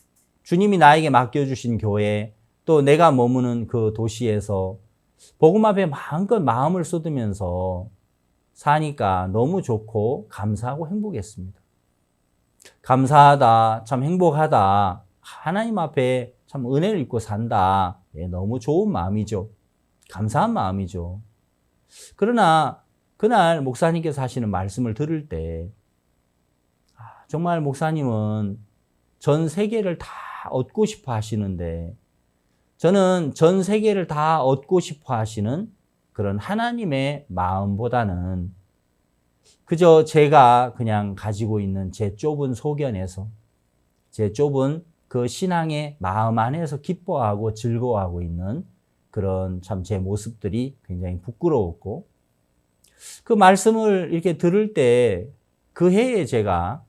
주님이 나에게 맡겨주신 교회 또 내가 머무는 그 도시에서 복음 앞에 마음껏 마음을 쏟으면서 사니까 너무 좋고 감사하고 행복했습니다. 감사하다, 참 행복하다 하나님 앞에 참 은혜를 입고 산다. 예, 너무 좋은 마음이죠. 감사한 마음이죠. 그러나 그날 목사님께서 하시는 말씀을 들을 때 정말 목사님은 전 세계를 다 얻고 싶어 하시는데 저는 전 세계를 다 얻고 싶어 하시는 그런 하나님의 마음보다는 그저 제가 그냥 가지고 있는 제 좁은 소견에서 제 좁은 그 신앙의 마음 안에서 기뻐하고 즐거워하고 있는 그런 참 제 모습들이 굉장히 부끄러웠고 그 말씀을 이렇게 들을 때 그 해에 제가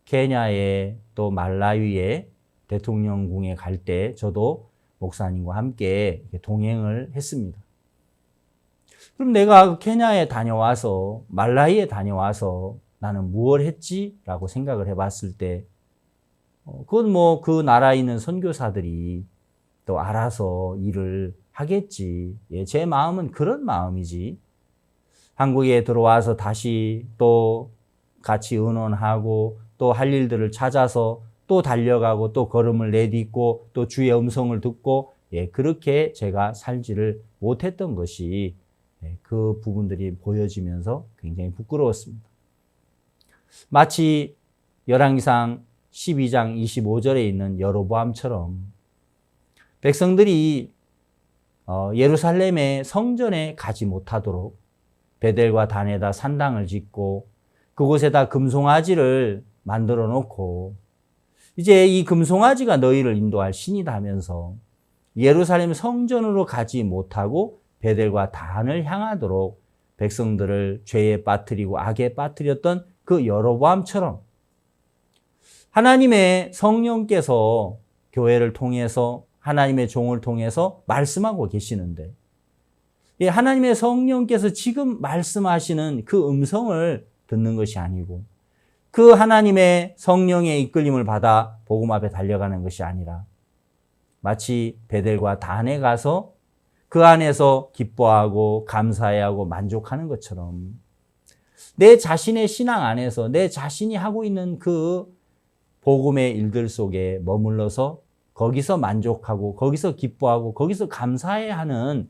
케냐에 또 말라위에 대통령궁에 갈 때 저도 목사님과 함께 동행을 했습니다. 그럼 내가 케냐에 다녀와서 말라위에 다녀와서 나는 무엇을 했지? 라고 생각을 해봤을 때 그건 뭐 그 나라에 있는 선교사들이 또 알아서 일을 하겠지. 예, 제 마음은 그런 마음이지. 한국에 들어와서 다시 또 같이 의논하고 또 할 일들을 찾아서 또 달려가고 또 걸음을 내딛고 또 주의 음성을 듣고 예, 그렇게 제가 살지를 못했던 것이 예, 그 부분들이 보여지면서 굉장히 부끄러웠습니다. 마치 열왕기상 12장 25절에 있는 여로보암처럼 백성들이 예루살렘의 성전에 가지 못하도록 베델과 단에다 산당을 짓고 그곳에다 금송아지를 만들어 놓고 이제 이 금송아지가 너희를 인도할 신이다 하면서 예루살렘 성전으로 가지 못하고 베델과 단을 향하도록 백성들을 죄에 빠뜨리고 악에 빠뜨렸던 그 여로보암처럼 하나님의 성령께서 교회를 통해서 하나님의 종을 통해서 말씀하고 계시는데 하나님의 성령께서 지금 말씀하시는 그 음성을 듣는 것이 아니고 그 하나님의 성령의 이끌림을 받아 복음 앞에 달려가는 것이 아니라 마치 베델과 단에 가서 그 안에서 기뻐하고 감사해하고 만족하는 것처럼 내 자신의 신앙 안에서 내 자신이 하고 있는 그 복음의 일들 속에 머물러서 거기서 만족하고 거기서 기뻐하고 거기서 감사해하는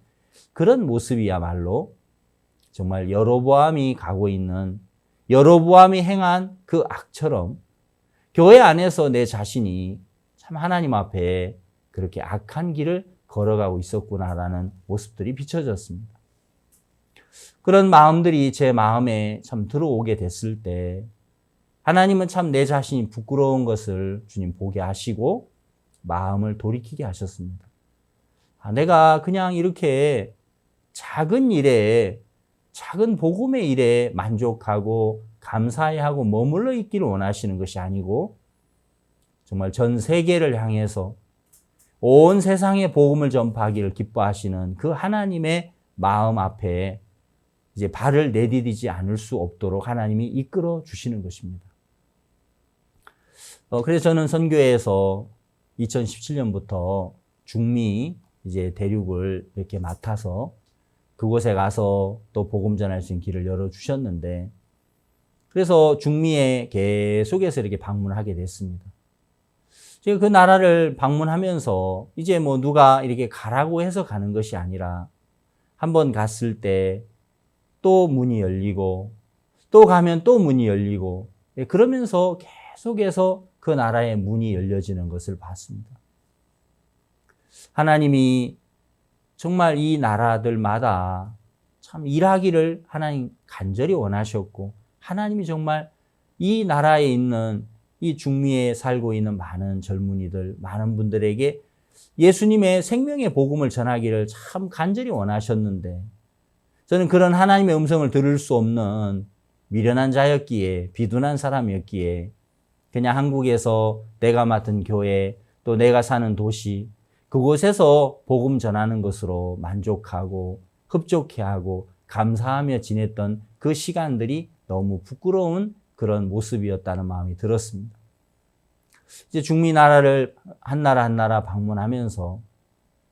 그런 모습이야말로 정말 여로보암이 가고 있는 여로보암이 행한 그 악처럼 교회 안에서 내 자신이 참 하나님 앞에 그렇게 악한 길을 걸어가고 있었구나라는 모습들이 비춰졌습니다. 그런 마음들이 제 마음에 참 들어오게 됐을 때 하나님은 참 내 자신이 부끄러운 것을 주님 보게 하시고 마음을 돌이키게 하셨습니다. 내가 그냥 이렇게 작은 일에 작은 복음의 일에 만족하고 감사해하고 머물러 있기를 원하시는 것이 아니고 정말 전 세계를 향해서 온 세상에 복음을 전파하기를 기뻐하시는 그 하나님의 마음 앞에 이제 발을 내디디지 않을 수 없도록 하나님이 이끌어 주시는 것입니다. 그래서 저는 선교회에서 2017년부터 중미 이제 대륙을 이렇게 맡아서 그곳에 가서 또 복음 전할 수 있는 길을 열어주셨는데 그래서 중미에 계속해서 이렇게 방문하게 됐습니다. 제가 그 나라를 방문하면서 이제 뭐 누가 이렇게 가라고 해서 가는 것이 아니라 한번 갔을 때 또 문이 열리고 또 가면 또 문이 열리고 그러면서 계속해서 그 나라의 문이 열려지는 것을 봤습니다. 하나님이 정말 이 나라들마다 참 일하기를 하나님 간절히 원하셨고 하나님이 정말 이 나라에 있는 이 중미에 살고 있는 많은 젊은이들, 많은 분들에게 예수님의 생명의 복음을 전하기를 참 간절히 원하셨는데 저는 그런 하나님의 음성을 들을 수 없는 미련한 자였기에 비둔한 사람이었기에 그냥 한국에서 내가 맡은 교회 또 내가 사는 도시 그곳에서 복음 전하는 것으로 만족하고 흡족해하고 감사하며 지냈던 그 시간들이 너무 부끄러운 그런 모습이었다는 마음이 들었습니다. 이제 중미 나라를 한 나라 방문하면서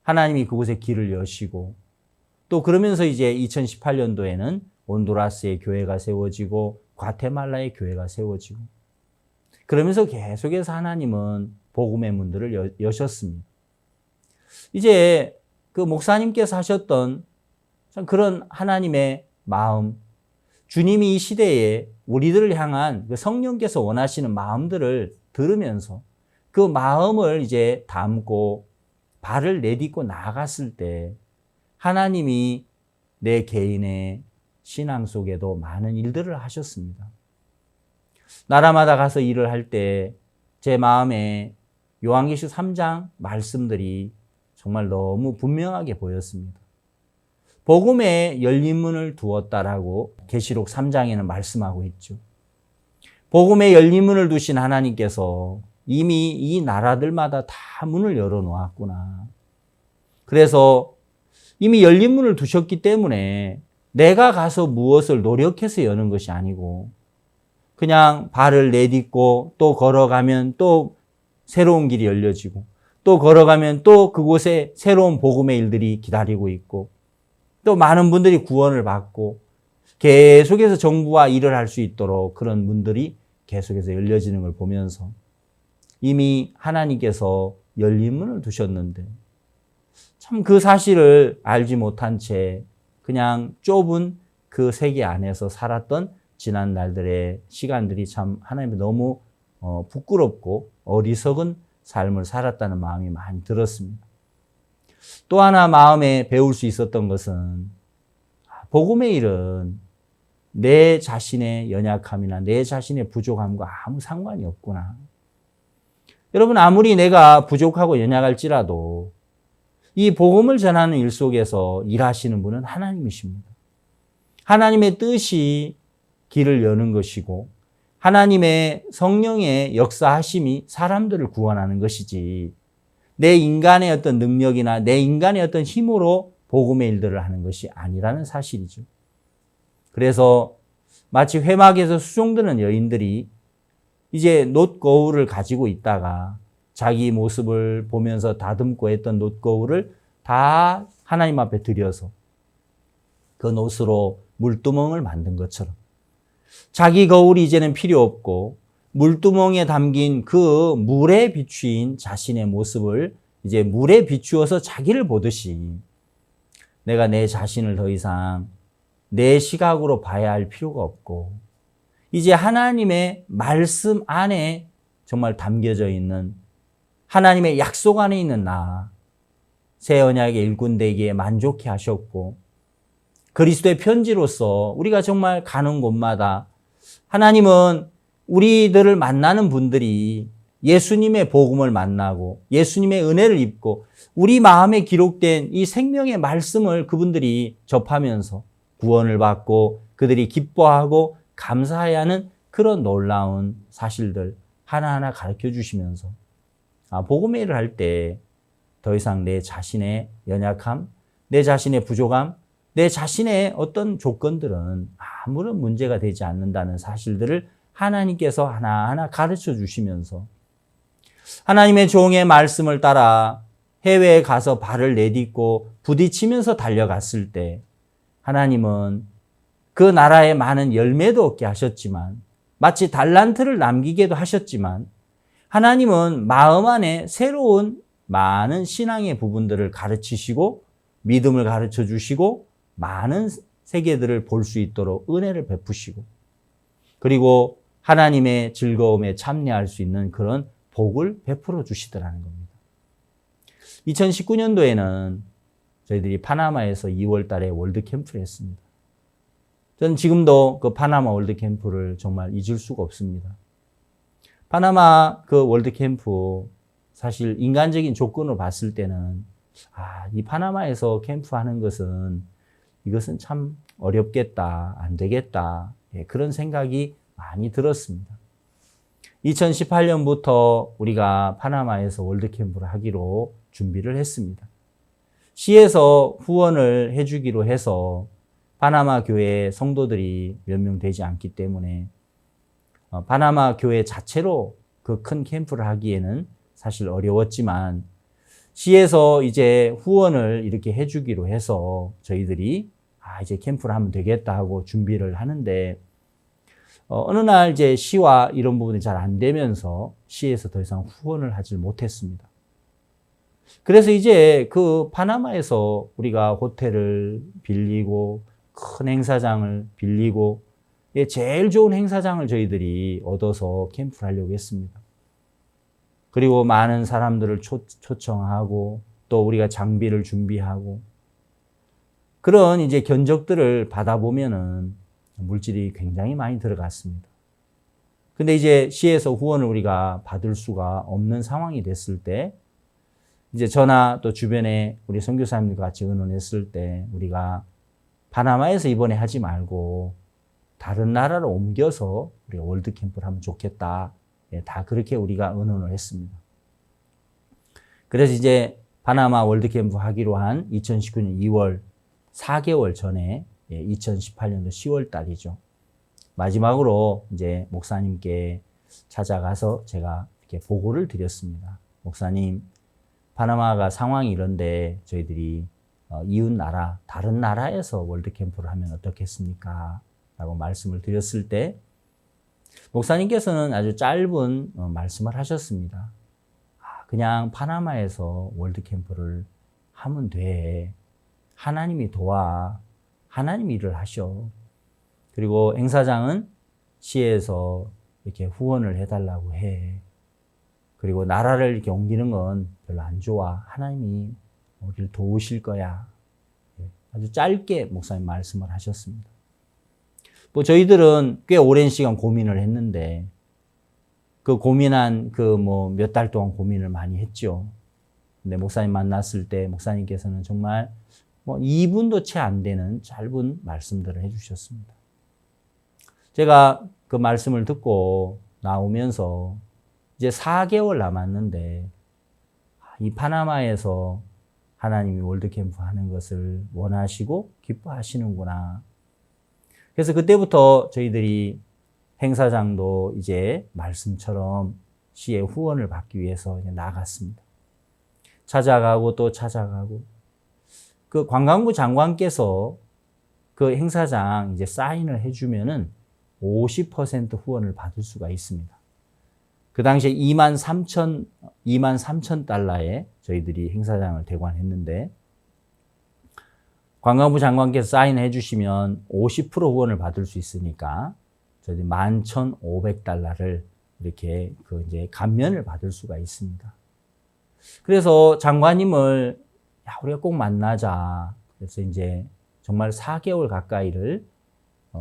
하나님이 그곳에 길을 여시고 또 그러면서 이제 2018년도에는 온두라스의 교회가 세워지고 과테말라의 교회가 세워지고 그러면서 계속해서 하나님은 복음의 문들을 여셨습니다. 이제 그 목사님께서 하셨던 그런 하나님의 마음, 주님이 이 시대에 우리들을 향한 그 성령께서 원하시는 마음들을 들으면서 그 마음을 이제 담고 발을 내딛고 나아갔을 때 하나님이 내 개인의 신앙 속에도 많은 일들을 하셨습니다. 나라마다 가서 일을 할 때 제 마음에 요한계시록 3장 말씀들이 정말 너무 분명하게 보였습니다. 복음에 열린 문을 두었다라고 계시록 3장에는 말씀하고 있죠. 복음에 열린 문을 두신 하나님께서 이미 이 나라들마다 다 문을 열어놓았구나. 그래서 이미 열린 문을 두셨기 때문에 내가 가서 무엇을 노력해서 여는 것이 아니고 그냥 발을 내딛고 또 걸어가면 또 새로운 길이 열려지고 또 걸어가면 또 그곳에 새로운 복음의 일들이 기다리고 있고 또 많은 분들이 구원을 받고 계속해서 정부와 일을 할 수 있도록 그런 문들이 계속해서 열려지는 걸 보면서 이미 하나님께서 열린 문을 두셨는데 참 그 사실을 알지 못한 채 그냥 좁은 그 세계 안에서 살았던 지난 날들의 시간들이 참 하나님이 너무 부끄럽고 어리석은 삶을 살았다는 마음이 많이 들었습니다. 또 하나 마음에 배울 수 있었던 것은 복음의 일은 내 자신의 연약함이나 내 자신의 부족함과 아무 상관이 없구나. 여러분 아무리 내가 부족하고 연약할지라도 이 복음을 전하는 일 속에서 일하시는 분은 하나님이십니다. 하나님의 뜻이 길을 여는 것이고 하나님의 성령의 역사하심이 사람들을 구원하는 것이지 내 인간의 어떤 능력이나 내 인간의 어떤 힘으로 복음의 일들을 하는 것이 아니라는 사실이죠. 그래서 마치 회막에서 수종드는 여인들이 이제 놋거울을 가지고 있다가 자기 모습을 보면서 다듬고 했던 놋거울을 다 하나님 앞에 들여서 그 놋으로 물두멍을 만든 것처럼 자기 거울이 이제는 필요 없고 물두멍에 담긴 그 물에 비추인 자신의 모습을 이제 물에 비추어서 자기를 보듯이 내가 내 자신을 더 이상 내 시각으로 봐야 할 필요가 없고 이제 하나님의 말씀 안에 정말 담겨져 있는 하나님의 약속 안에 있는 나 새 언약의 일꾼 되기에 만족해 하셨고 그리스도의 편지로서 우리가 정말 가는 곳마다 하나님은 우리들을 만나는 분들이 예수님의 복음을 만나고 예수님의 은혜를 입고 우리 마음에 기록된 이 생명의 말씀을 그분들이 접하면서 구원을 받고 그들이 기뻐하고 감사해야 하는 그런 놀라운 사실들 하나하나 가르쳐 주시면서 복음의 일을 할 때 더 이상 내 자신의 연약함, 내 자신의 부족함, 내 자신의 어떤 조건들은 아무런 문제가 되지 않는다는 사실들을 하나님께서 하나하나 가르쳐 주시면서 하나님의 종의 말씀을 따라 해외에 가서 발을 내딛고 부딪히면서 달려갔을 때 하나님은 그 나라에 많은 열매도 얻게 하셨지만 마치 달란트를 남기게도 하셨지만 하나님은 마음 안에 새로운 많은 신앙의 부분들을 가르치시고 믿음을 가르쳐 주시고 많은 세계들을 볼 수 있도록 은혜를 베푸시고 그리고 하나님의 즐거움에 참여할 수 있는 그런 복을 베풀어 주시더라는 겁니다. 2019년도에는 저희들이 파나마에서 2월 달에 월드 캠프를 했습니다. 저는 지금도 그 파나마 월드 캠프를 정말 잊을 수가 없습니다. 파나마 그 월드 캠프 사실 인간적인 조건으로 봤을 때는 이 파나마에서 캠프하는 것은 이것은 참 어렵겠다, 안 되겠다 그런 생각이 많이 들었습니다. 2018년부터 우리가 파나마에서 월드 캠프를 하기로 준비를 했습니다. 시에서 후원을 해주기로 해서 파나마 교회 성도들이 몇 명 되지 않기 때문에 파나마 교회 자체로 그 큰 캠프를 하기에는 사실 어려웠지만 시에서 이제 후원을 이렇게 해주기로 해서 저희들이 이제 캠프를 하면 되겠다 하고 준비를 하는데 어느 날 이제 시와 이런 부분이 잘 안 되면서 시에서 더 이상 후원을 하질 못했습니다. 그래서 이제 그 파나마에서 우리가 호텔을 빌리고 큰 행사장을 빌리고 제일 좋은 행사장을 저희들이 얻어서 캠프를 하려고 했습니다. 그리고 많은 사람들을 초청하고 또 우리가 장비를 준비하고 그런 이제 견적들을 받아보면은 물질이 굉장히 많이 들어갔습니다. 근데 이제 시에서 후원을 우리가 받을 수가 없는 상황이 됐을 때 이제 저나 또 주변에 우리 선교사님들과 같이 의논했을 때 우리가 파나마에서 이번에 하지 말고 다른 나라로 옮겨서 우리가 월드캠프를 하면 좋겠다. 다 그렇게 우리가 의논을 했습니다. 그래서 이제 파나마 월드캠프 하기로 한 2019년 2월 4개월 전에 2018년도 10월 달이죠. 마지막으로 이제 목사님께 찾아가서 제가 이렇게 보고를 드렸습니다. 목사님, 파나마가 상황이 이런데 저희들이 이웃 나라, 다른 나라에서 월드캠프를 하면 어떻겠습니까? 라고 말씀을 드렸을 때 목사님께서는 아주 짧은 말씀을 하셨습니다. 그냥 파나마에서 월드캠프를 하면 돼. 하나님이 도와. 하나님 일을 하셔. 그리고 행사장은 시에서 이렇게 후원을 해달라고 해. 그리고 나라를 이렇게 옮기는 건 별로 안 좋아. 하나님이 우리를 도우실 거야. 아주 짧게 목사님 말씀을 하셨습니다. 뭐 저희들은 꽤 오랜 시간 고민을 했는데 그 고민한 몇 달 동안 고민을 많이 했죠. 근데 목사님 만났을 때 목사님께서는 정말 2분도 채 안 되는 짧은 말씀들을 해주셨습니다. 제가 그 말씀을 듣고 나오면서 이제 4개월 남았는데 이 파나마에서 하나님이 월드캠프 하는 것을 원하시고 기뻐하시는구나. 그래서 그때부터 저희들이 행사장도 이제 말씀처럼 시의 후원을 받기 위해서 이제 나갔습니다. 찾아가고 또 찾아가고 그 관광부 장관께서 그 행사장 이제 사인을 해주면은 50% 후원을 받을 수가 있습니다. 그 당시에 2만 3천 달러에 저희들이 행사장을 대관했는데 관광부 장관께서 사인해 주시면 50% 후원을 받을 수 있으니까 저희들이 11,500달러를 이렇게 이제 감면을 받을 수가 있습니다. 그래서 장관님을 우리가 꼭 만나자. 그래서 이제 정말 4개월 가까이를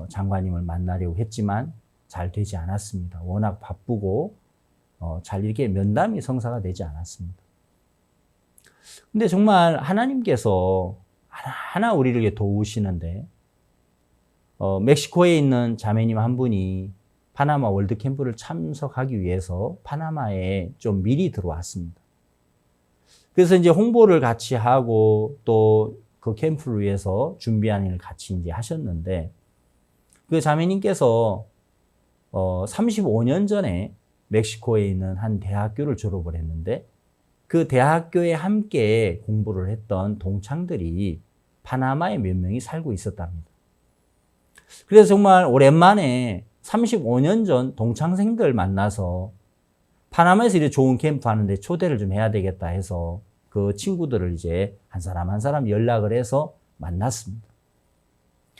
장관님을 만나려고 했지만 잘 되지 않았습니다. 워낙 바쁘고 잘 이렇게 면담이 성사가 되지 않았습니다. 근데 정말 하나님께서 하나 우리를 이렇게 도우시는데 멕시코에 있는 자매님 한 분이 파나마 월드캠프를 참석하기 위해서 파나마에 좀 미리 들어왔습니다. 그래서 이제 홍보를 같이 하고 또 그 캠프를 위해서 준비하는 일을 같이 이제 하셨는데 그 자매님께서 35년 전에 멕시코에 있는 한 대학교를 졸업을 했는데 그 대학교에 함께 공부를 했던 동창들이 파나마에 몇 명이 살고 있었답니다. 그래서 정말 오랜만에 35년 전 동창생들 만나서 파나마에서 이렇게 좋은 캠프 하는데 초대를 좀 해야 되겠다 해서 그 친구들을 이제 한 사람 한 사람 연락을 해서 만났습니다.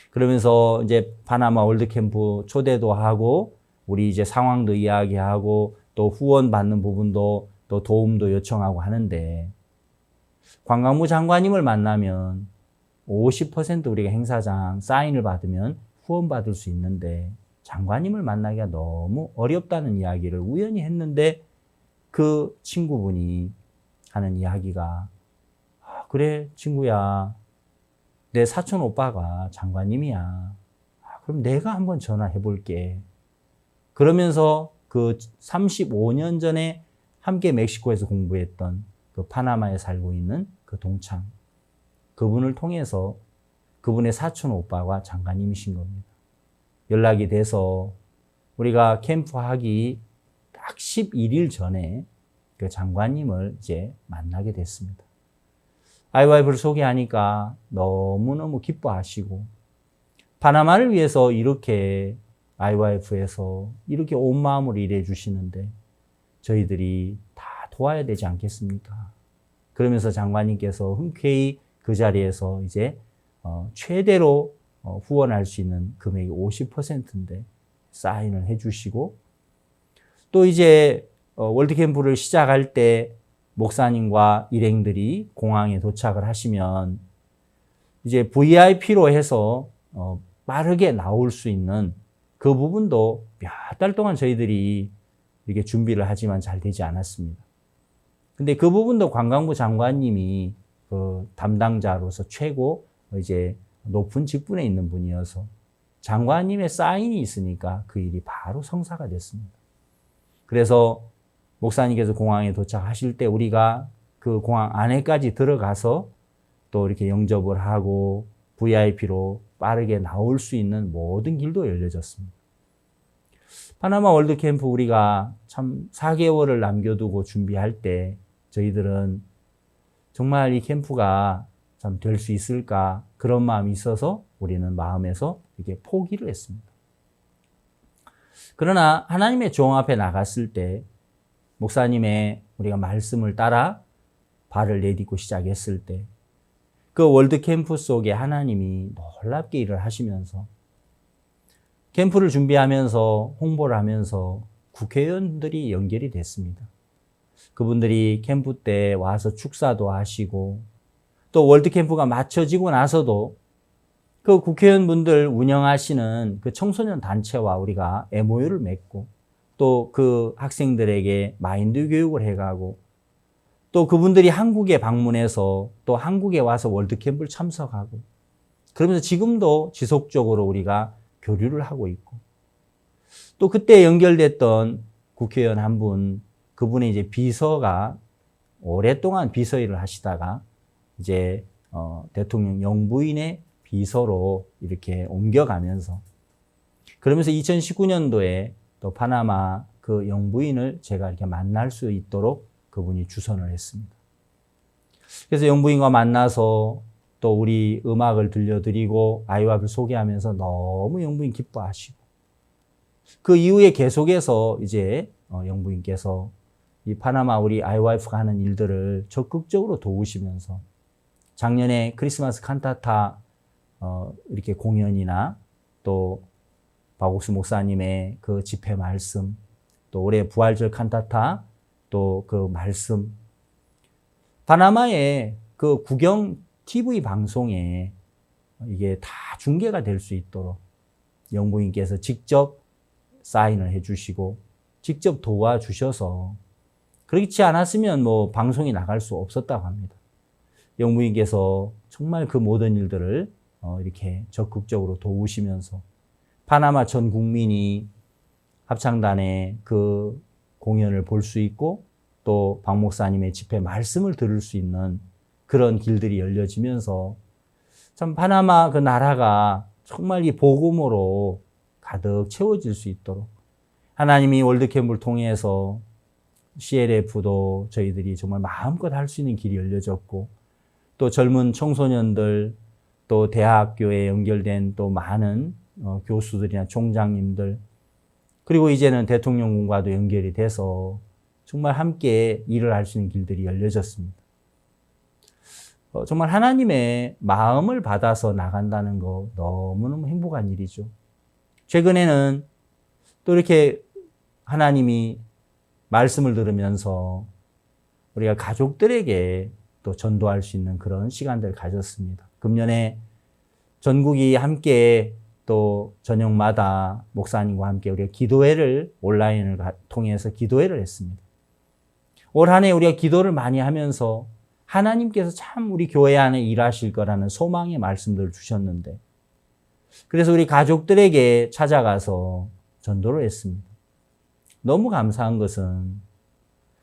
그러면서 이제 파나마 월드캠프 초대도 하고 우리 이제 상황도 이야기하고 또 후원 받는 부분도 또 도움도 요청하고 하는데 관광부 장관님을 만나면 50% 우리가 행사장 사인을 받으면 후원 받을 수 있는데 장관님을 만나기가 너무 어렵다는 이야기를 우연히 했는데 그 친구분이 하는 이야기가 그래 친구야 내 사촌 오빠가 장관님이야. 그럼 내가 한번 전화해 볼게. 그러면서 그 35년 전에 함께 멕시코에서 공부했던 그 파나마에 살고 있는 그 동창 그분을 통해서 그분의 사촌 오빠가 장관님이신 겁니다. 연락이 돼서 우리가 캠프하기 딱 11일 전에 그 장관님을 이제 만나게 됐습니다. 아이와이프를 소개하니까 너무너무 기뻐하시고 파나마를 위해서 이렇게 IYF에서 이렇게 온 마음으로 일해 주시는데 저희들이 다 도와야 되지 않겠습니까? 그러면서 장관님께서 흔쾌히 그 자리에서 이제 최대로 후원할 수 있는 금액이 50%인데 사인을 해주시고, 또 이제 월드캠프를 시작할 때 목사님과 일행들이 공항에 도착을 하시면 이제 VIP로 해서 빠르게 나올 수 있는 그 부분도 몇 달 동안 저희들이 이렇게 준비를 하지만 잘 되지 않았습니다. 근데 그 부분도 관광부 장관님이 그 담당자로서 최고 이제 높은 직분에 있는 분이어서 장관님의 사인이 있으니까 그 일이 바로 성사가 됐습니다. 그래서 목사님께서 공항에 도착하실 때 우리가 그 공항 안에까지 들어가서 또 이렇게 영접을 하고 VIP로 빠르게 나올 수 있는 모든 길도 열려졌습니다. 파나마 월드캠프 우리가 참 4개월을 남겨두고 준비할 때 저희들은 정말 이 캠프가 참 될 수 있을까 그런 마음이 있어서 우리는 마음에서 이렇게 포기를 했습니다. 그러나 하나님의 종 앞에 나갔을 때 목사님의 우리가 말씀을 따라 발을 내딛고 시작했을 때 그 월드캠프 속에 하나님이 놀랍게 일을 하시면서 캠프를 준비하면서 홍보를 하면서 국회의원들이 연결이 됐습니다. 그분들이 캠프 때 와서 축사도 하시고 또 월드캠프가 마쳐지고 나서도 그 국회의원분들 운영하시는 그 청소년 단체와 우리가 MOU를 맺고 또 그 학생들에게 마인드 교육을 해가고 또 그분들이 한국에 방문해서 또 한국에 와서 월드캠프를 참석하고 그러면서 지금도 지속적으로 우리가 교류를 하고 있고 또 그때 연결됐던 국회의원 한 분, 그분의 이제 비서가 오랫동안 비서 일을 하시다가 이제 대통령 영부인의 비서로 이렇게 옮겨가면서 그러면서 2019년도에 또 파나마 그 영부인을 제가 이렇게 만날 수 있도록 그분이 주선을 했습니다. 그래서 영부인과 만나서 또 우리 음악을 들려드리고 IYF를 소개하면서 너무 영부인 기뻐하시고 그 이후에 계속해서 이제 영부인께서 이 파나마 우리 IYF가 하는 일들을 적극적으로 도우시면서 작년에 크리스마스 칸타타 이렇게 공연이나 또 박옥수 목사님의 그 집회 말씀, 또 올해 부활절 칸타타, 또 그 말씀, 파나마의 그 국영 TV 방송에 이게 다 중계가 될 수 있도록 영부인께서 직접 사인을 해주시고 직접 도와주셔서 그렇지 않았으면 뭐 방송이 나갈 수 없었다고 합니다. 영부인께서 정말 그 모든 일들을 이렇게 적극적으로 도우시면서 파나마 전 국민이 합창단의 그 공연을 볼 수 있고 또 박 목사님의 집회 말씀을 들을 수 있는 그런 길들이 열려지면서 참 파나마 그 나라가 정말 이 복음으로 가득 채워질 수 있도록 하나님이 월드캠프를 통해서 CLF도 저희들이 정말 마음껏 할 수 있는 길이 열려졌고 또 젊은 청소년들 또 대학교에 연결된 또 많은 교수들이나 총장님들 그리고 이제는 대통령궁과도 연결이 돼서 정말 함께 일을 할 수 있는 길들이 열려졌습니다. 정말 하나님의 마음을 받아서 나간다는 거 너무너무 행복한 일이죠. 최근에는 또 이렇게 하나님이 말씀을 들으면서 우리가 가족들에게 또 전도할 수 있는 그런 시간들을 가졌습니다. 금년에 전국이 함께 또 저녁마다 목사님과 함께 우리가 기도회를 온라인을 통해서 기도회를 했습니다. 올 한 해 우리가 기도를 많이 하면서 하나님께서 참 우리 교회 안에 일하실 거라는 소망의 말씀들을 주셨는데 그래서 우리 가족들에게 찾아가서 전도를 했습니다. 너무 감사한 것은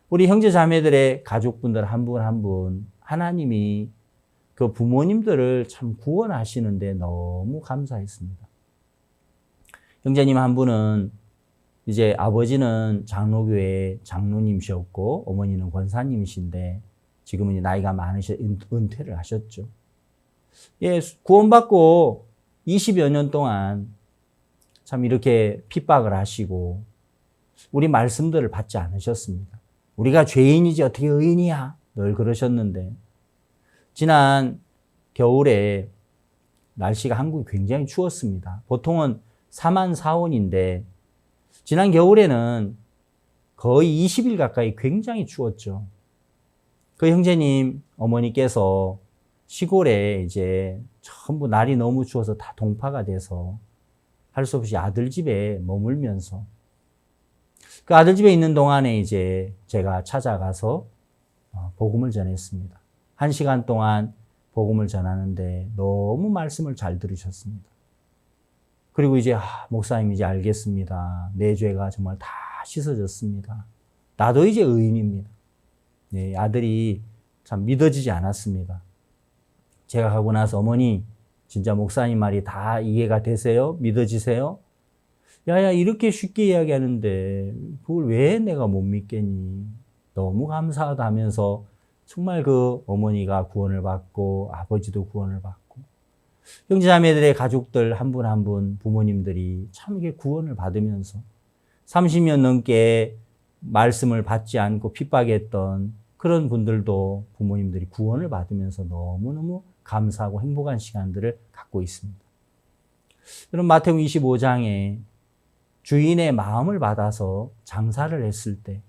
우리 형제 자매들의 가족분들 한 분 한 분 하나님이 그 부모님들을 참 구원하시는데 너무 감사했습니다. 형제님 한 분은 이제 아버지는 장로교회 장로님이셨고 어머니는 권사님이신데 지금은 나이가 많으셔 은퇴를 하셨죠. 예, 구원받고 20여 년 동안 참 이렇게 핍박을 하시고 우리 말씀들을 받지 않으셨습니다. 우리가 죄인이지 어떻게 의인이야 늘 그러셨는데 지난 겨울에 날씨가 한국이 굉장히 추웠습니다. 보통은 4만 4온인데 지난 겨울에는 거의 20일 가까이 굉장히 추웠죠. 그 형제님 어머니께서 시골에 이제 전부 날이 너무 추워서 다 동파가 돼서 할 수 없이 아들 집에 머물면서 그 아들 집에 있는 동안에 이제 제가 찾아가서 복음을 전했습니다. 1시간 동안 복음을 전하는데 너무 말씀을 잘 들으셨습니다. 그리고 이제 목사님 이제 알겠습니다. 내 죄가 정말 다 씻어졌습니다. 나도 이제 의인입니다. 네, 아들이 참 믿어지지 않았습니다. 제가 가고 나서 어머니 진짜 목사님 말이 다 이해가 되세요? 믿어지세요? 야야 이렇게 쉽게 이야기하는데 그걸 왜 내가 못 믿겠니? 너무 감사하다 하면서 정말 그 어머니가 구원을 받고 아버지도 구원을 받고 형제자매들의 가족들 한 분 한 분 부모님들이 참 이게 구원을 받으면서 30년 넘게 말씀을 받지 않고 핍박했던 그런 분들도 부모님들이 구원을 받으면서 너무너무 감사하고 행복한 시간들을 갖고 있습니다. 여러분 마태복음 25장에 주인의 마음을 받아서 장사를 했을 때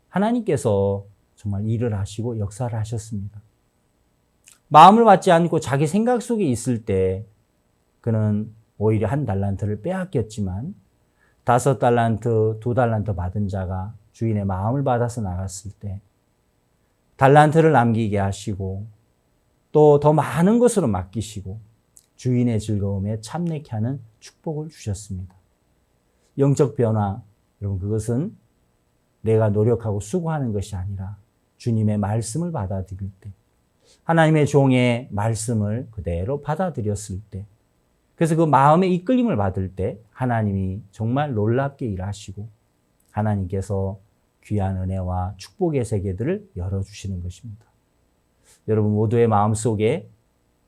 하나님께서 정말 일을 하시고 역사를 하셨습니다. 마음을 받지 않고 자기 생각 속에 있을 때 그는 오히려 1달란트를 빼앗겼지만 5달란트, 2달란트 받은 자가 주인의 마음을 받아서 나갔을 때 달란트를 남기게 하시고 또 더 많은 것으로 맡기시고 주인의 즐거움에 참내케 하는 축복을 주셨습니다. 영적 변화, 여러분 그것은 내가 노력하고 수고하는 것이 아니라 주님의 말씀을 받아들일 때 하나님의 종의 말씀을 그대로 받아들였을 때 그래서 그 마음의 이끌림을 받을 때 하나님이 정말 놀랍게 일하시고 하나님께서 귀한 은혜와 축복의 세계들을 열어주시는 것입니다. 여러분 모두의 마음속에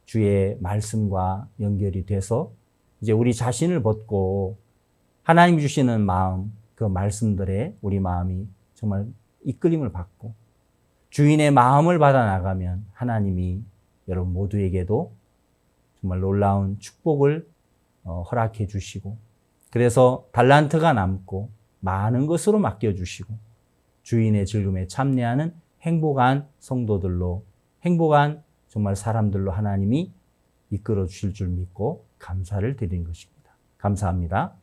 주의 말씀과 연결이 돼서 이제 우리 자신을 벗고 하나님 주시는 마음, 그 말씀들에 우리 마음이 정말 이끌림을 받고 주인의 마음을 받아 나가면 하나님이 여러분 모두에게도 정말 놀라운 축복을 허락해 주시고 그래서 달란트가 남고 많은 것으로 맡겨주시고 주인의 즐거움에 참여하는 행복한 성도들로 행복한 정말 사람들로 하나님이 이끌어 주실 줄 믿고 감사를 드리는 것입니다. 감사합니다.